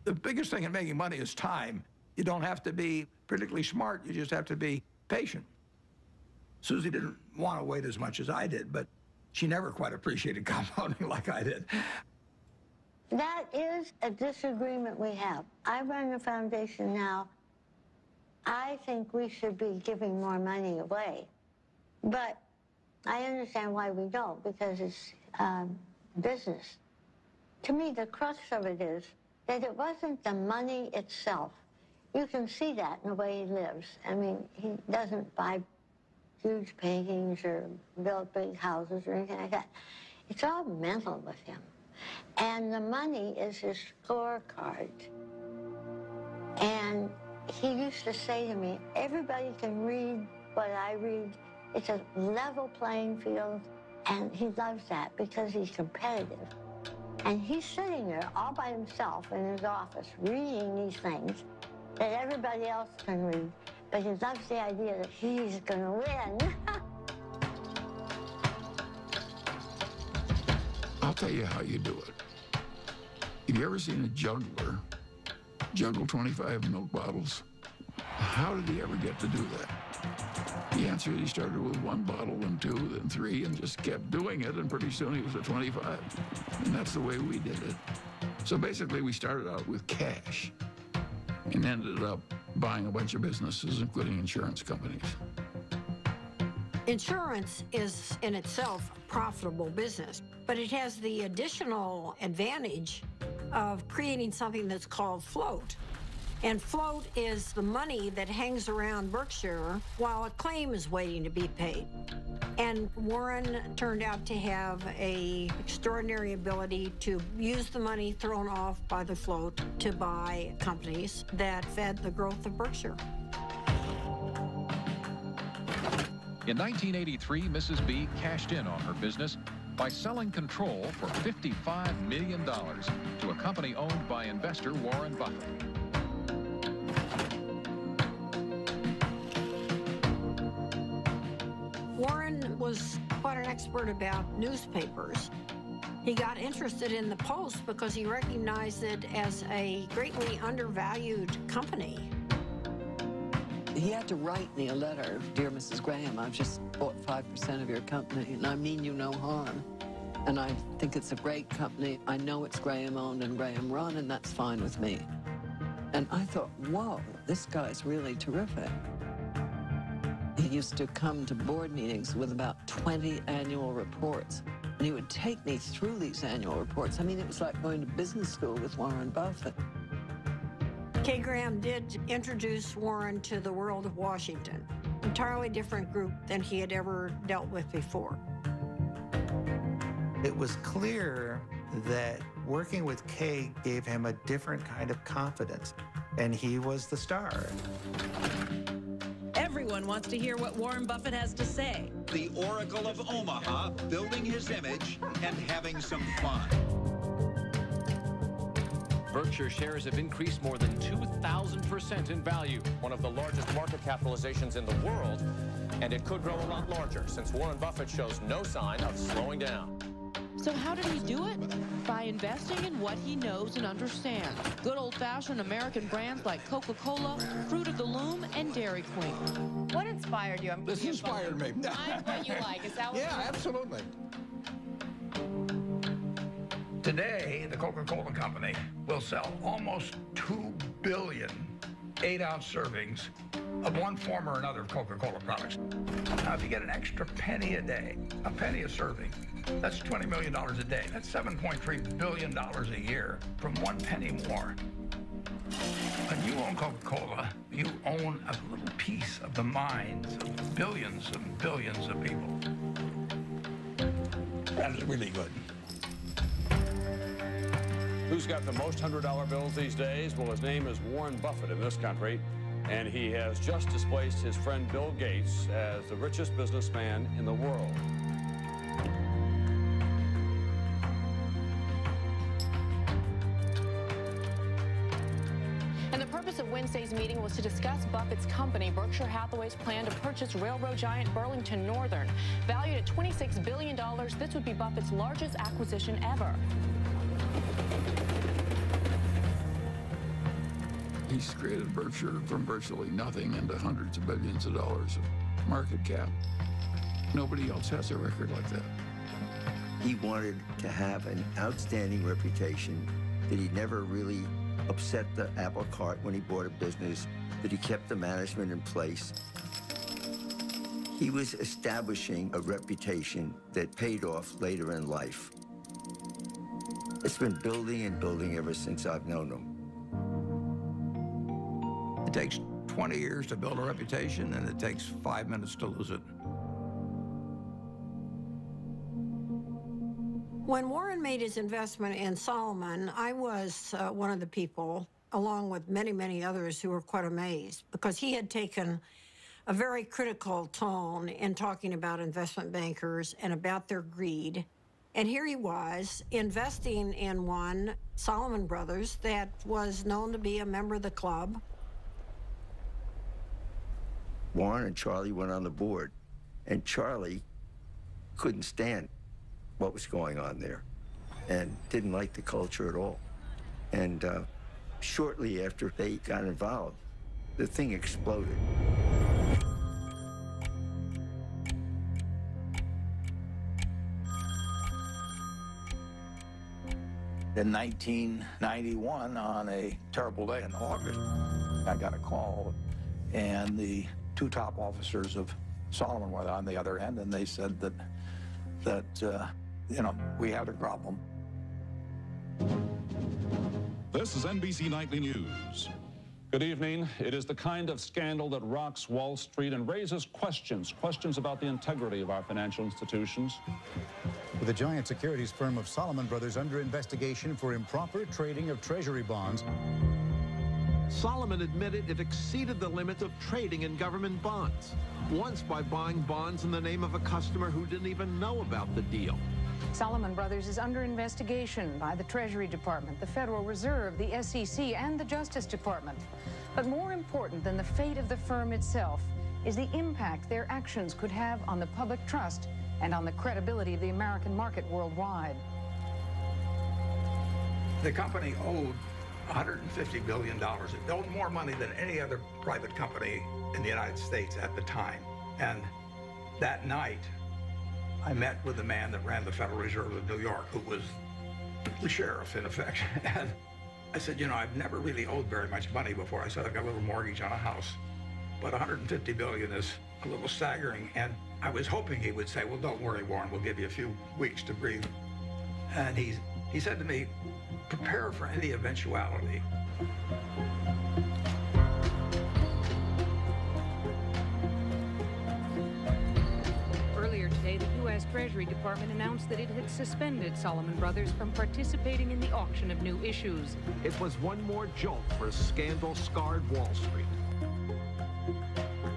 The biggest thing in making money is time. You don't have to be particularly smart, you just have to be patient. Susie didn't want to wait as much as I did, but she never quite appreciated compounding like I did. That is a disagreement we have. I run a foundation now. I think we should be giving more money away. But I understand why we don't, because it's business. To me, the crux of it is that it wasn't the money itself. You can see that in the way he lives. I mean, he doesn't buy huge paintings or build big houses or anything like that. It's all mental with him. And the money is his scorecard. And he used to say to me, everybody can read what I read. It's a level playing field. And he loves that because he's competitive. And he's sitting there all by himself in his office reading these things that everybody else can read. But he loves the idea that he's going to win. I'll tell you how you do it. Have you ever seen a juggler juggle 25 milk bottles? How did he ever get to do that? The answer is he started with 1 bottle, then 2, then 3, and just kept doing it, and pretty soon he was at 25. And that's the way we did it. So basically, we started out with cash and ended up buying a bunch of businesses, including insurance companies. Insurance is in itself a profitable business, but it has the additional advantage of creating something that's called float. And float is the money that hangs around Berkshire while a claim is waiting to be paid. And Warren turned out to have an extraordinary ability to use the money thrown off by the float to buy companies that fed the growth of Berkshire. In 1983, Mrs. B cashed in on her business by selling control for $55 million to a company owned by investor Warren Buffett. Warren was quite an expert about newspapers. He got interested in the Post because he recognized it as a greatly undervalued company. He had to write me a letter. Dear Mrs. Graham, I've just bought 5% of your company, and I mean you no harm. And I think it's a great company. I know it's Graham-owned and Graham-run, and that's fine with me. And I thought, whoa, this guy's really terrific. He used to come to board meetings with about 20 annual reports. And he would take me through these annual reports. I mean, it was like going to business school with Warren Buffett. Kay Graham did introduce Warren to the world of Washington, entirely different group than he had ever dealt with before. It was clear that working with Kay gave him a different kind of confidence, and he was the star. Everyone wants to hear what Warren Buffett has to say. The Oracle of Omaha, building his image and having some fun. Berkshire shares have increased more than 2,000% in value, one of the largest market capitalizations in the world, and it could grow a lot larger since Warren Buffett shows no sign of slowing down. So how did he do it? By investing in what he knows and understands. Good old-fashioned American brands like Coca-Cola, Fruit of the Loom, and Dairy Queen. What inspired you? This inspired me. Find what you like. Is that what Yeah, absolutely. Today, the Coca-Cola Company will sell almost 2 billion 8-ounce servings of one form or another of Coca-Cola products. Now, if you get an extra penny a day, a penny a serving, that's $20 million a day. That's $7.3 billion a year from 1 penny more. When you own Coca-Cola, you own a little piece of the minds of billions and billions of people. That is really good. Who's got the most $100 bills these days? Well, his name is Warren Buffett in this country, and he has just displaced his friend Bill Gates as the richest businessman in the world. And the purpose of Wednesday's meeting was to discuss Buffett's company, Berkshire Hathaway's plan to purchase railroad giant Burlington Northern. Valued at $26 billion, this would be Buffett's largest acquisition ever. He's created Berkshire from virtually nothing into hundreds of billions of dollars of market cap. Nobody else has a record like that. He wanted to have an outstanding reputation, that he never really upset the apple cart when he bought a business, that he kept the management in place. He was establishing a reputation that paid off later in life. It's been building and building ever since I've known him. It takes 20 years to build a reputation, and it takes 5 minutes to lose it. When Warren made his investment in Solomon, I was one of the people, along with many, many others, who were quite amazed, because he had taken a very critical tone in talking about investment bankers and about their greed. And here he was investing in one, Solomon Brothers, that was known to be a member of the club. Warren and Charlie went on the board, and Charlie couldn't stand what was going on there and didn't like the culture at all. And shortly after they got involved, the thing exploded. In 1991, on a terrible day in August, I got a call, and the two top officers of Solomon were on the other end, and they said that we had a problem. This is NBC Nightly News. Good evening. It is the kind of scandal that rocks Wall Street and raises questions about the integrity of our financial institutions. With the giant securities firm of Solomon Brothers under investigation for improper trading of Treasury bonds. Solomon admitted it exceeded the limit of trading in government bonds, once by buying bonds in the name of a customer who didn't even know about the deal. Solomon Brothers is under investigation by the Treasury Department, the Federal Reserve, the SEC, and the Justice Department. But more important than the fate of the firm itself is the impact their actions could have on the public trust and on the credibility of the American market worldwide. The company owed $150 billion. It owed more money than any other private company in the United States at the time. And that night, I met with the man that ran the Federal Reserve of New York, who was the sheriff, in effect. And I said, I've never really owed very much money before. I said, I've got a little mortgage on a house, but $150 billion is a little staggering. And I was hoping he would say, well, don't worry, Warren, we'll give you a few weeks to breathe. And he said to me, prepare for any eventuality. Earlier today, the U.S. Treasury Department announced that it had suspended Solomon Brothers from participating in the auction of new issues. It was one more jolt for a scandal-scarred Wall Street.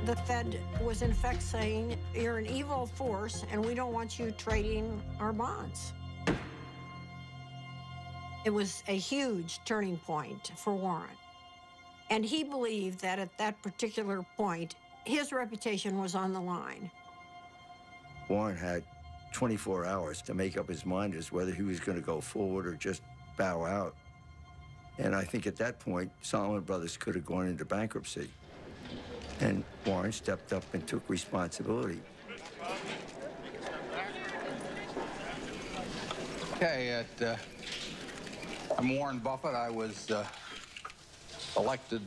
The Fed was in effect saying, you're an evil force and we don't want you trading our bonds. It was a huge turning point for Warren. And he believed that at that particular point, his reputation was on the line. Warren had 24 hours to make up his mind as whether he was going to go forward or just bow out. And I think at that point, Solomon Brothers could have gone into bankruptcy. And Warren stepped up and took responsibility. Okay, I'm Warren Buffett. I was elected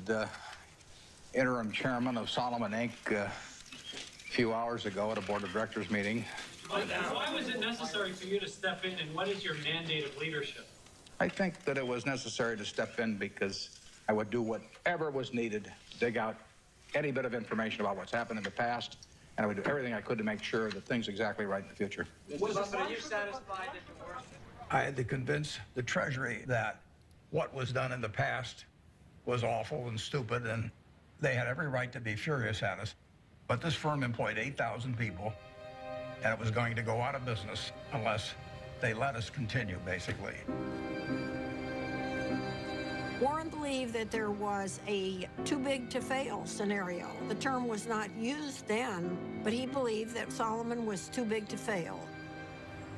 interim chairman of Solomon Inc. A few hours ago at a board of directors meeting. Why was it necessary for you to step in, and what is your mandate of leadership? I think that it was necessary to step in because I would do whatever was needed to dig out any bit of information about what's happened in the past, and I would do everything I could to make sure that things are exactly right in the future. Mr. Buffett, are you satisfied that the worst... I had to convince the Treasury that what was done in the past was awful and stupid, and they had every right to be furious at us. But this firm employed 8,000 people, and it was going to go out of business unless they let us continue, basically. Warren believed that there was a too big to fail scenario. The term was not used then, but he believed that Solomon was too big to fail.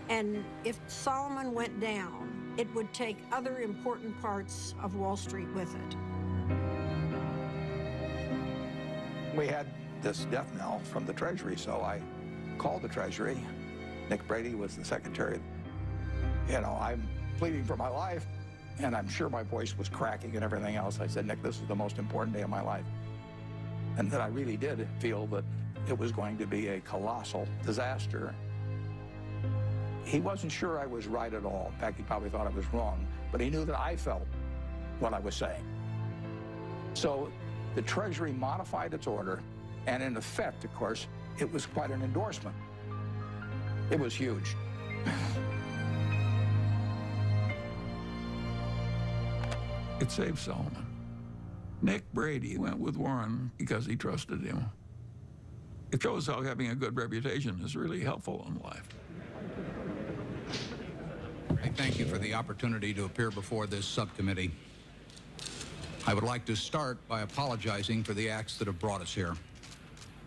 And if Solomon went down, it would take other important parts of Wall Street with it. We had this death knell from the Treasury, so I called the Treasury. Nick Brady was the secretary. I'm pleading for my life, and I'm sure my voice was cracking and everything else. I said, Nick, this is the most important day of my life. And that I really did feel that it was going to be a colossal disaster. He wasn't sure I was right at all. In fact, he probably thought I was wrong, but he knew that I felt what I was saying. So the Treasury modified its order, and in effect, of course, it was quite an endorsement. It was huge. It saved Solomon. Nick Brady went with Warren because he trusted him. It shows how having a good reputation is really helpful in life. I thank you for the opportunity to appear before this subcommittee. I would like to start by apologizing for the acts that have brought us here.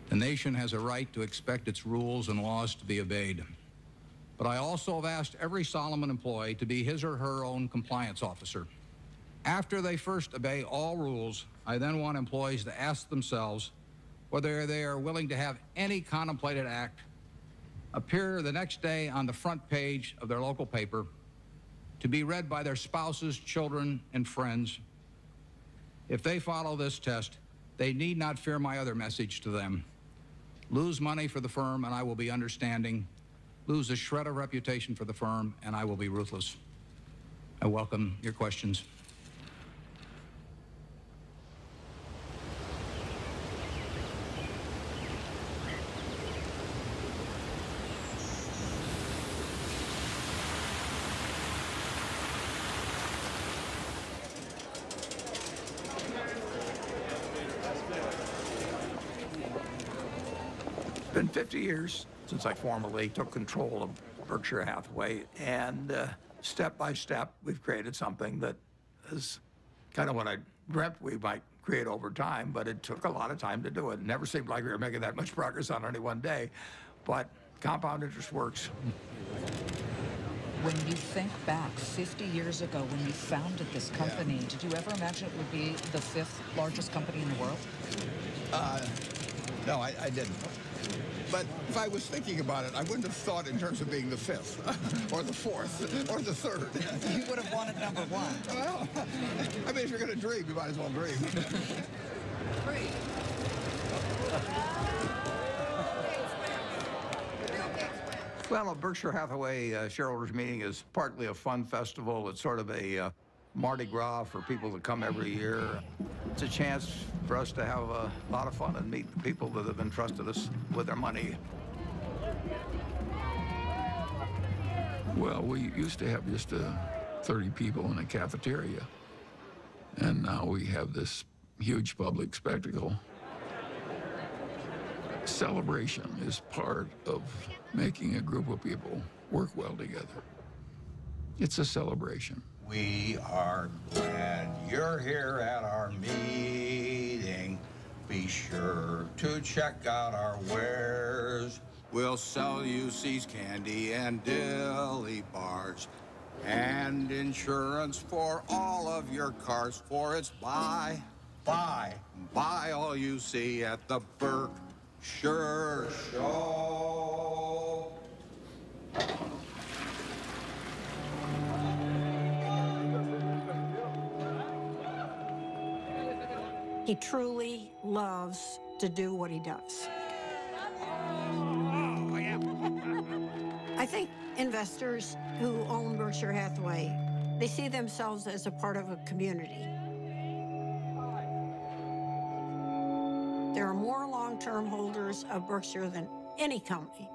The nation has a right to expect its rules and laws to be obeyed. But I also have asked every Solomon employee to be his or her own compliance officer. After they first obey all rules, I then want employees to ask themselves whether they are willing to have any contemplated act appear the next day on the front page of their local paper to be read by their spouses, children, and friends. If they follow this test, they need not fear my other message to them. Lose money for the firm, and I will be understanding. Lose a shred of reputation for the firm, and I will be ruthless. I welcome your questions. It's been 50 years since I formally took control of Berkshire Hathaway, and step by step, we've created something that is kind of what I dreamt we might create over time, but it took a lot of time to do it. It never seemed like we were making that much progress on any one day, but compound interest works. When you think back 50 years ago when you founded this company, did you ever imagine it would be the 5th largest company in the world? No, I didn't. But if I was thinking about it, I wouldn't have thought in terms of being the 5th, or the 4th, or the 3rd. You would have wanted number 1. Well, I mean, if you're going to dream, you might as well dream. Well, a Berkshire Hathaway shareholders meeting is partly a fun festival. It's sort of a Mardi Gras for people that come every year. It's a chance for us to have a lot of fun and meet the people that have entrusted us with their money. Well, we used to have just 30 people in a cafeteria, and now we have this huge public spectacle. Celebration is part of making a group of people work well together. It's a celebration. We are glad you're here at our meeting. Be sure to check out our wares. We'll sell you C's candy and dilly bars and insurance for all of your cars, for it's buy all you see at the Berkshire Show. He truly loves to do what he does. I think investors who own Berkshire Hathaway, they see themselves as a part of a community. There are more long-term holders of Berkshire than any company.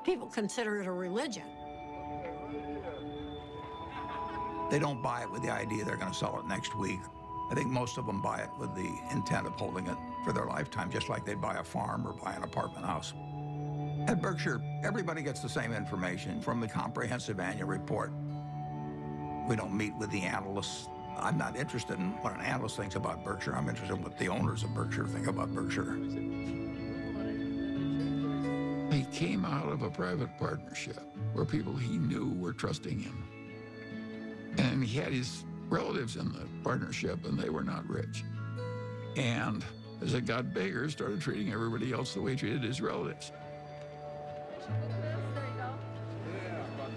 People consider it a religion. They don't buy it with the idea they're going to sell it next week. I think most of them buy it with the intent of holding it for their lifetime, just like they'd buy a farm or buy an apartment house. At Berkshire, everybody gets the same information from the comprehensive annual report. We don't meet with the analysts. I'm not interested in what an analyst thinks about Berkshire. I'm interested in what the owners of Berkshire think about Berkshire. He came out of a private partnership where people he knew were trusting him. And he had his relatives in the partnership, and they were not rich. And as it got bigger, started treating everybody else the way he treated his relatives.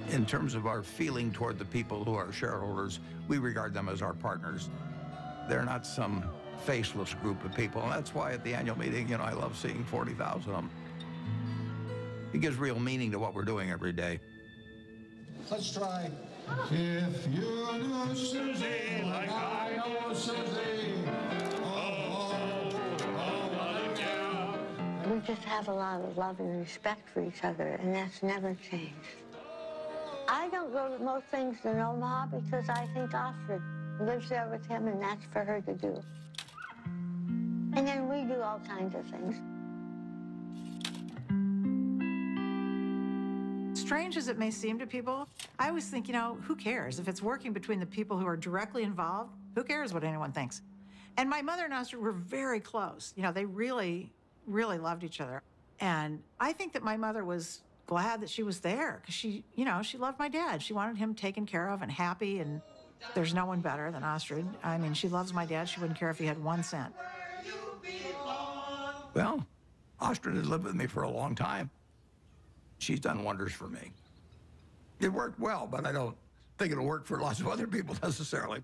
In terms of our feeling toward the people who are shareholders, we regard them as our partners. They're not some faceless group of people, and that's why at the annual meeting, you know, I love seeing 40,000 of them. It gives real meaning to what we're doing every day. Let's try. If you knew Susie like I know Susie, We just have a lot of love and respect for each other, and that's never changed. I don't go to most things in Omaha because I think Astrid lives there with him, and that's for her to do. And then we do all kinds of things. Strange as it may seem to people, I always think, you know, who cares? If it's working between the people who are directly involved, who cares what anyone thinks? And my mother and Astrid were very close. You know, they really, really loved each other. And I think that my mother was glad that she was there because she, you know, she loved my dad. She wanted him taken care of and happy, and there's no one better than Astrid. I mean, she loves my dad. She wouldn't care if he had 1 cent. Well, Astrid has lived with me for a long time. She's done wonders for me. It worked well, but I don't think it'll work for lots of other people necessarily.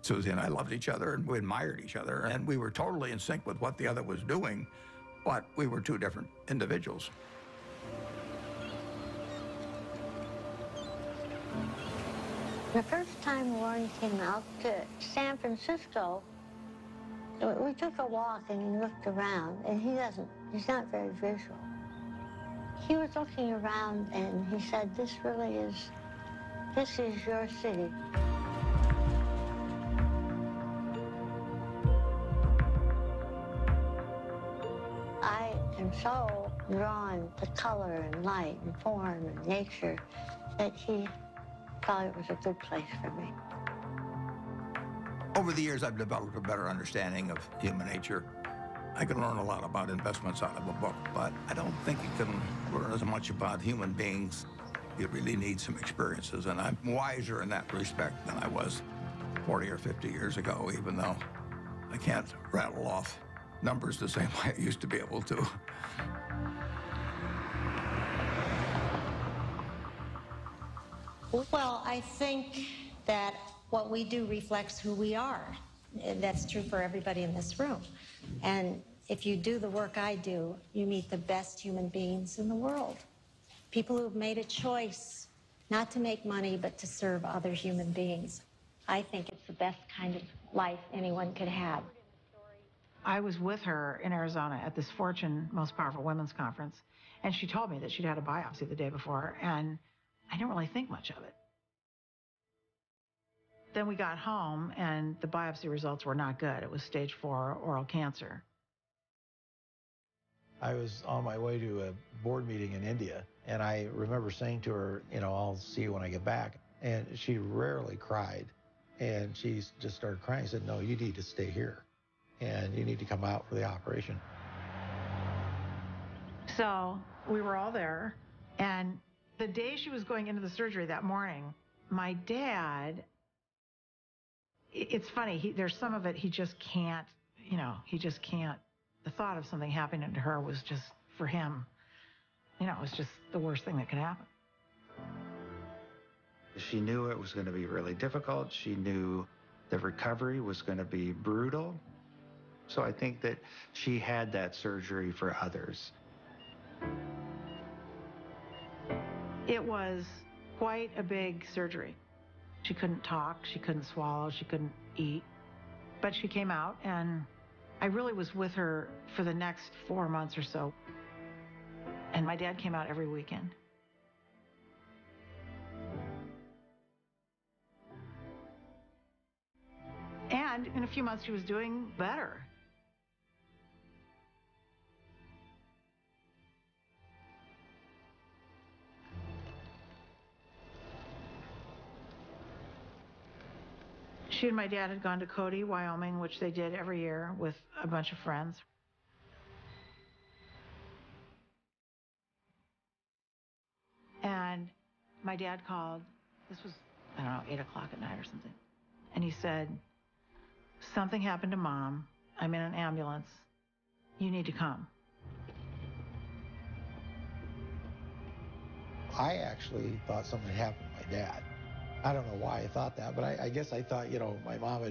Susie and I loved each other, and we admired each other, and we were totally in sync with what the other was doing, but we were two different individuals. The first time Warren came out to San Francisco, we took a walk and he looked around, and he's not very visual. He was looking around and he said, this is your city. I am so drawn to color and light and form and nature that he thought it was a good place for me. Over the years, I've developed a better understanding of human nature. I can learn a lot about investments out of a book, but I don't think you can learn as much about human beings. You really need some experiences, and I'm wiser in that respect than I was 40 or 50 years ago, even though I can't rattle off numbers the same way I used to be able to. Well, I think that what we do reflects who we are. That's true for everybody in this room. And if you do the work I do, you meet the best human beings in the world. People who've made a choice not to make money, but to serve other human beings. I think it's the best kind of life anyone could have. I was with her in Arizona at this Fortune Most Powerful Women's Conference, and she told me that she'd had a biopsy the day before, and I didn't really think much of it. Then we got home, and the biopsy results were not good. It was stage 4 oral cancer. I was on my way to a board meeting in India, and I remember saying to her, you know, I'll see you when I get back. And she rarely cried, and she just started crying. I said, no, you need to stay here, and you need to come out for the operation. So we were all there, and the day she was going into the surgery that morning, my dad, it's funny, there's some of it he just can't, you know, he just can't. The thought of something happening to her was just, for him, you know, it was just the worst thing that could happen. She knew it was going to be really difficult. She knew the recovery was going to be brutal. So I think that she had that surgery for others. It was quite a big surgery. She couldn't talk, she couldn't swallow, she couldn't eat. But she came out, and I really was with her for the next 4 months or so. And my dad came out every weekend. And in a few months, she was doing better. She and my dad had gone to Cody, Wyoming, which they did every year with a bunch of friends. And my dad called, this was, I don't know, 8 o'clock at night or something. And he said, something happened to Mom. I'm in an ambulance. You need to come. I actually thought something happened to my dad. I don't know why I thought that, but I guess I thought, you know, my mom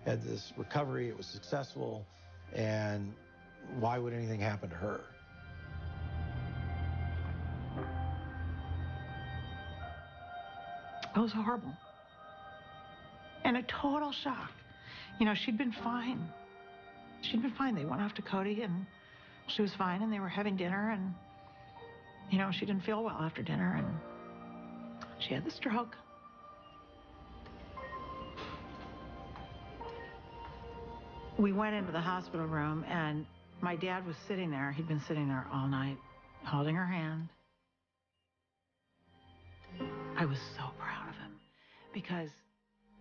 had this recovery, it was successful, and why would anything happen to her? It was horrible. And a total shock. You know, she'd been fine. She'd been fine. They went off to Cody, and she was fine, and they were having dinner, and, you know, she didn't feel well after dinner, and she had the stroke. We went into the hospital room, and my dad was sitting there. He'd been sitting there all night, holding her hand. I was so proud of him, because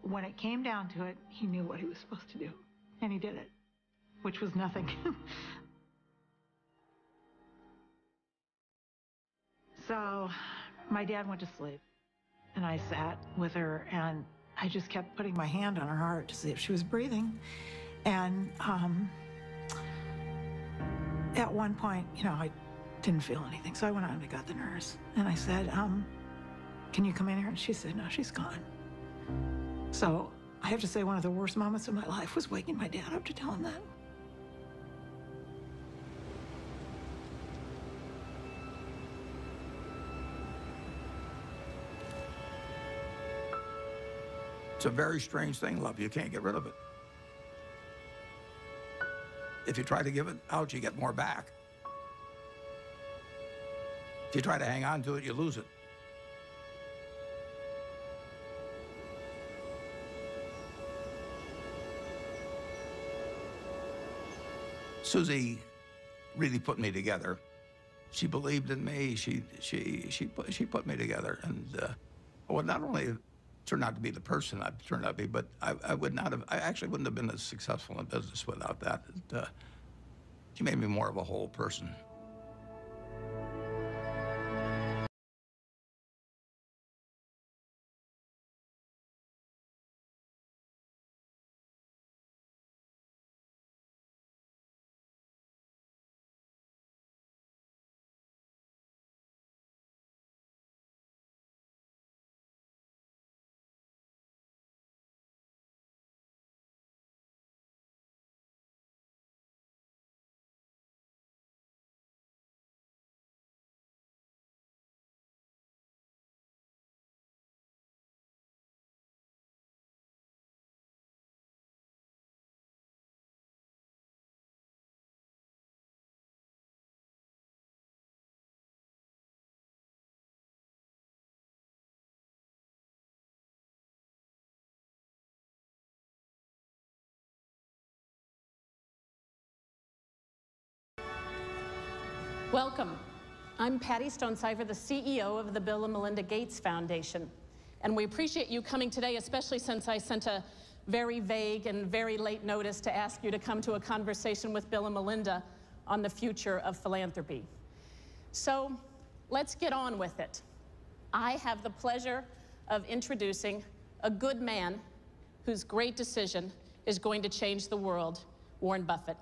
when it came down to it, he knew what he was supposed to do, and he did it, which was nothing. So my dad went to sleep, and I sat with her, and I just kept putting my hand on her heart to see if she was breathing. And at one point, you know, I didn't feel anything. So I went out and I got the nurse. And I said, can you come in here? And she said, no, she's gone. So I have to say one of the worst moments of my life was waking my dad up to tell him that. It's a very strange thing, love. You can't get rid of it. If you try to give it out, you get more back. If you try to hang on to it, you lose it. Susie really put me together. She believed in me. She put me together, and well, not only turned out to be the person I've turned out to be, but I actually wouldn't have been as successful in business without that. She made me more of a whole person. Welcome. I'm Patty Stonecipher, the CEO of the Bill and Melinda Gates Foundation. And we appreciate you coming today, especially since I sent a very vague and very late notice to ask you to come to a conversation with Bill and Melinda on the future of philanthropy. So let's get on with it. I have the pleasure of introducing a good man whose great decision is going to change the world, Warren Buffett.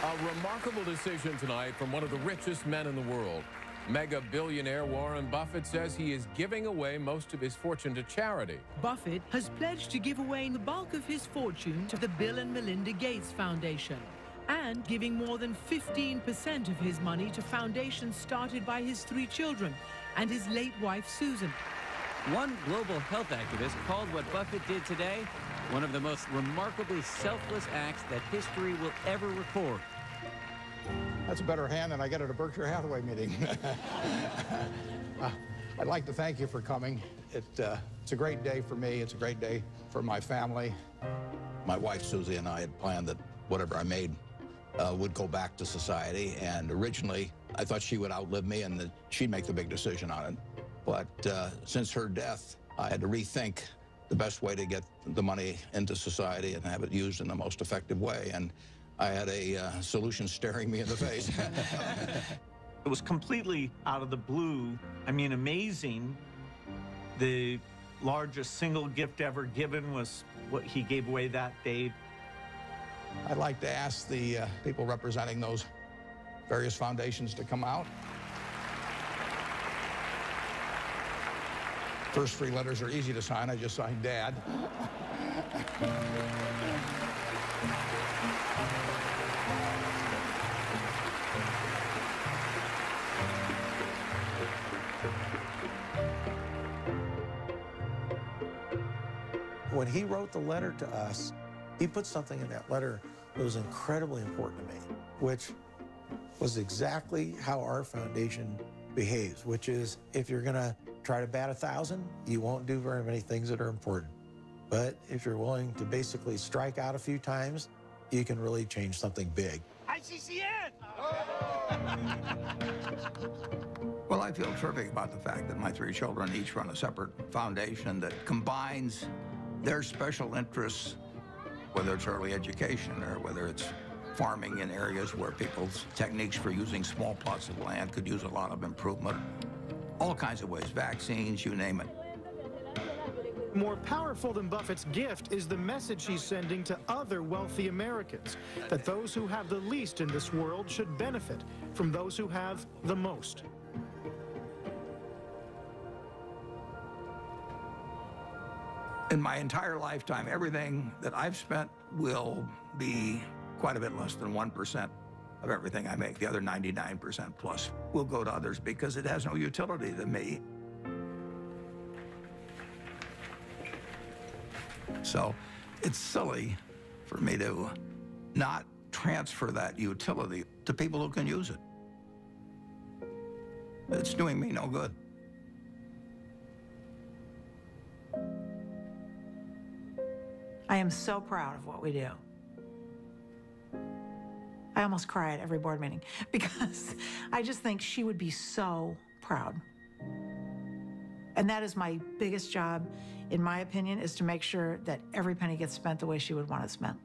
A remarkable decision tonight from one of the richest men in the world. Mega billionaire Warren Buffett says he is giving away most of his fortune to charity. Buffett has pledged to give away the bulk of his fortune to the Bill and Melinda Gates Foundation and giving more than 15% of his money to foundations started by his 3 children and his late wife, Susan. One global health activist called what Buffett did today one of the most remarkably selfless acts that history will ever record. That's a better hand than I get at a Berkshire Hathaway meeting. I'd like to thank you for coming. It's a great day for me. It's a great day for my family. My wife, Susie, and I had planned that whatever I made would go back to society. And originally, I thought she would outlive me and that she'd make the big decision on it. But since her death, I had to rethink the best way to get the money into society and have it used in the most effective way. And I had a solution staring me in the face. It was completely out of the blue. I mean, amazing. The largest single gift ever given was what he gave away that day. I'd like to ask the people representing those various foundations to come out. First 3 letters are easy to sign. I just signed Dad. When he wrote the letter to us, he put something in that letter that was incredibly important to me, which was exactly how our foundation behaves, which is if you're going to try to bat 1,000, you won't do very many things that are important. But if you're willing to basically strike out a few times, you can really change something big. ICCN! Well, I feel terrific about the fact that my 3 children each run a separate foundation that combines their special interests, whether it's early education or whether it's farming in areas where people's techniques for using small plots of land could use a lot of improvement. All kinds of ways, vaccines, you name it. More powerful than Buffett's gift is the message he's sending to other wealthy Americans, that those who have the least in this world should benefit from those who have the most. In my entire lifetime, everything that I've spent will be quite a bit less than 1% of everything I make. The other 99% plus will go to others because it has no utility to me. So it's silly for me to not transfer that utility to people who can use it. It's doing me no good. I am so proud of what we do. I almost cry at every board meeting because I just think she would be so proud. And that is my biggest job, in my opinion, is to make sure that every penny gets spent the way she would want it spent.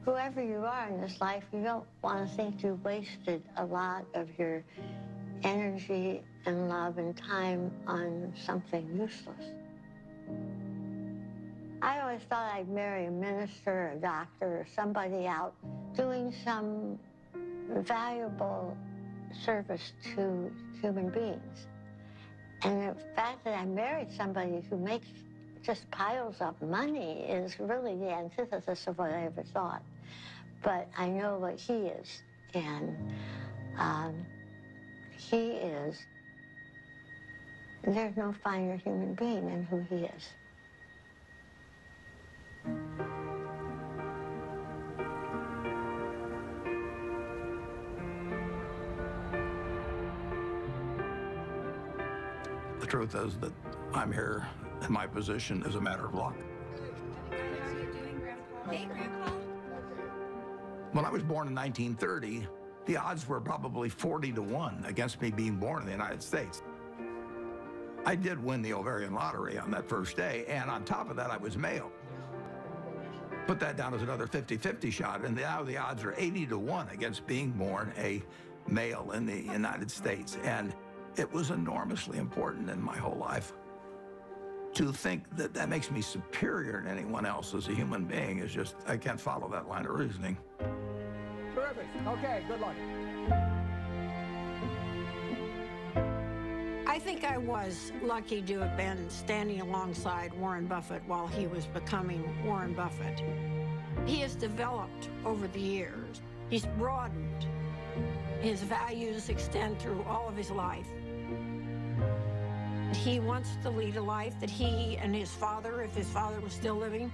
Whoever you are in this life, you don't want to think you wasted a lot of your energy and love and time on something useless. I always thought I'd marry a minister, a doctor, or somebody out doing some valuable service to human beings. And the fact that I married somebody who makes just piles of money is really the antithesis of what I ever thought. But I know what he is, and he is, there's no finer human being than who he is. The truth is that I'm here in my position as a matter of luck. Hey, Grandpa. When I was born in 1930, the odds were probably 40 to 1 against me being born in the United States. I did win the ovarian lottery on that first day, and on top of that, I was male. Put that down as another 50-50 shot, and now the odds are 80 to 1 against being born a male in the United States. And it was enormously important in my whole life. To think that that makes me superior to anyone else as a human being is just, I can't follow that line of reasoning. Terrific. Okay, good luck. I think I was lucky to have been standing alongside Warren Buffett while he was becoming Warren Buffett. He has developed over the years. He's broadened. His values extend through all of his life. He wants to lead a life that he and his father, if his father was still living,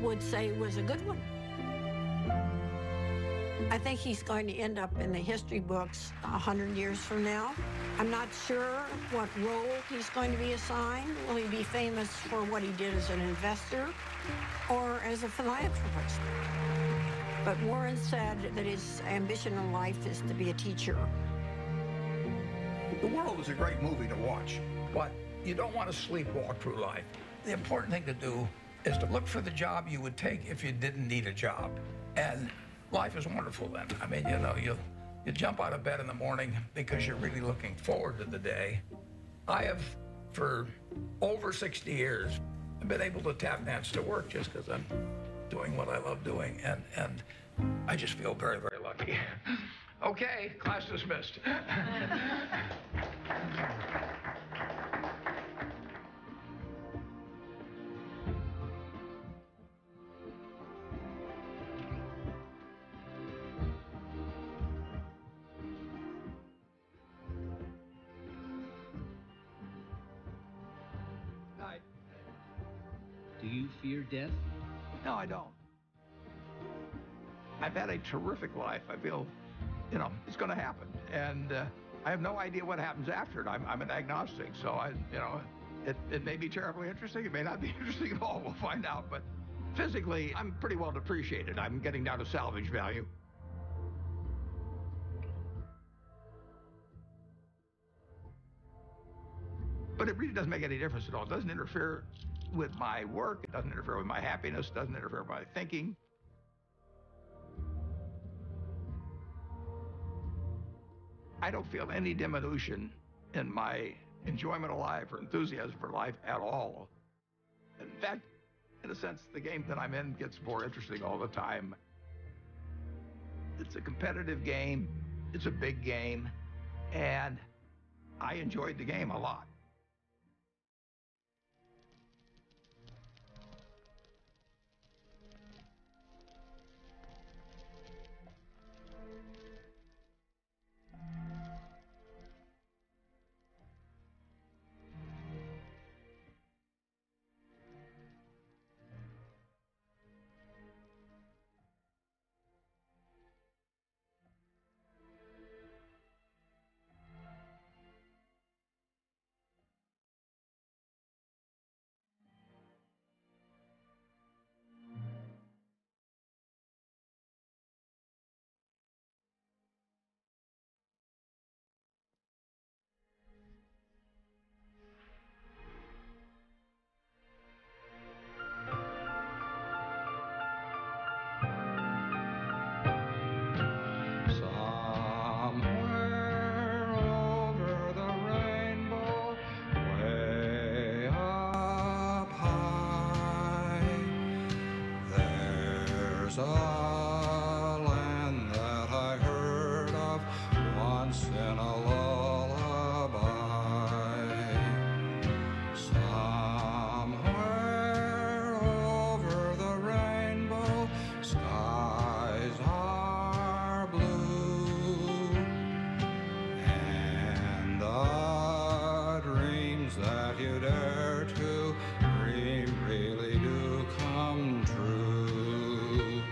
would say was a good one. I think he's going to end up in the history books 100 years from now. I'm not sure what role he's going to be assigned. Will he be famous for what he did as an investor or as a philanthropist? But Warren said that his ambition in life is to be a teacher. The world is a great movie to watch, but you don't want to sleepwalk through life. The important thing to do is to look for the job you would take if you didn't need a job. And life is wonderful then. I mean, you know, you jump out of bed in the morning because you're really looking forward to the day. I have, for over 60 years, been able to tap dance to work just because I'm doing what I love doing. And I just feel very, very lucky. Okay, class dismissed. Do you fear death? No, I don't. I've had a terrific life. I feel, you know, it's going to happen. And I have no idea what happens after it. I'm an agnostic, so it may be terribly interesting. It may not be interesting at all. We'll find out. But physically, I'm pretty well depreciated. I'm getting down to salvage value. But it really doesn't make any difference at all. It doesn't interfere with my work. It doesn't interfere with my happiness. It doesn't interfere with my thinking. I don't feel any diminution in my enjoyment of life or enthusiasm for life at all. In fact, in a sense, the game that I'm in gets more interesting all the time. It's a competitive game. It's a big game. And I enjoyed the game a lot. There's a land that I heard of once in a lullaby. Somewhere over the rainbow, skies are blue, and the dreams that you dare to dream really do come true.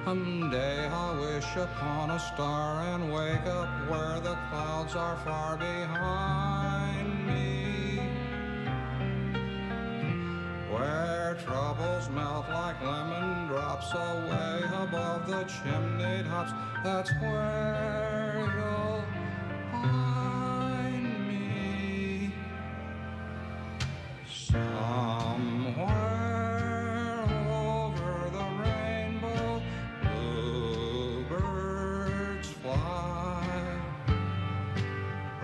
Someday I'll wish upon a star and wake up where the clouds are far behind me, where troubles melt like lemon drops away above the chimney tops. That's where you'll find me. Somewhere over the rainbow, bluebirds fly.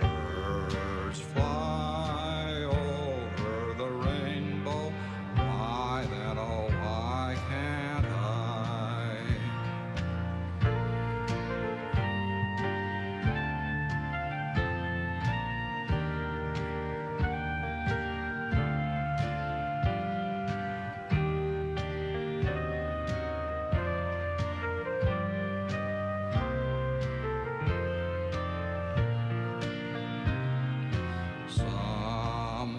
Birds fly over the rainbow. Why then, oh, why can't I?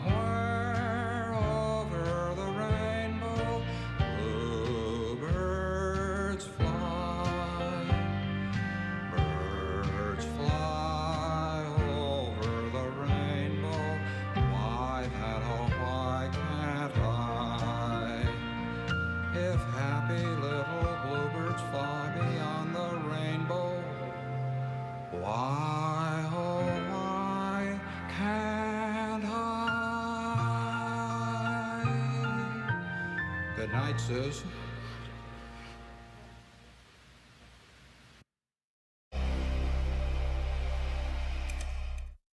Somewhere over the rainbow, bluebirds fly. Birds fly over the rainbow. Why then, oh, why can't I? If happy little bluebirds fly beyond the rainbow, why, oh, why can't I? Good night, Susan.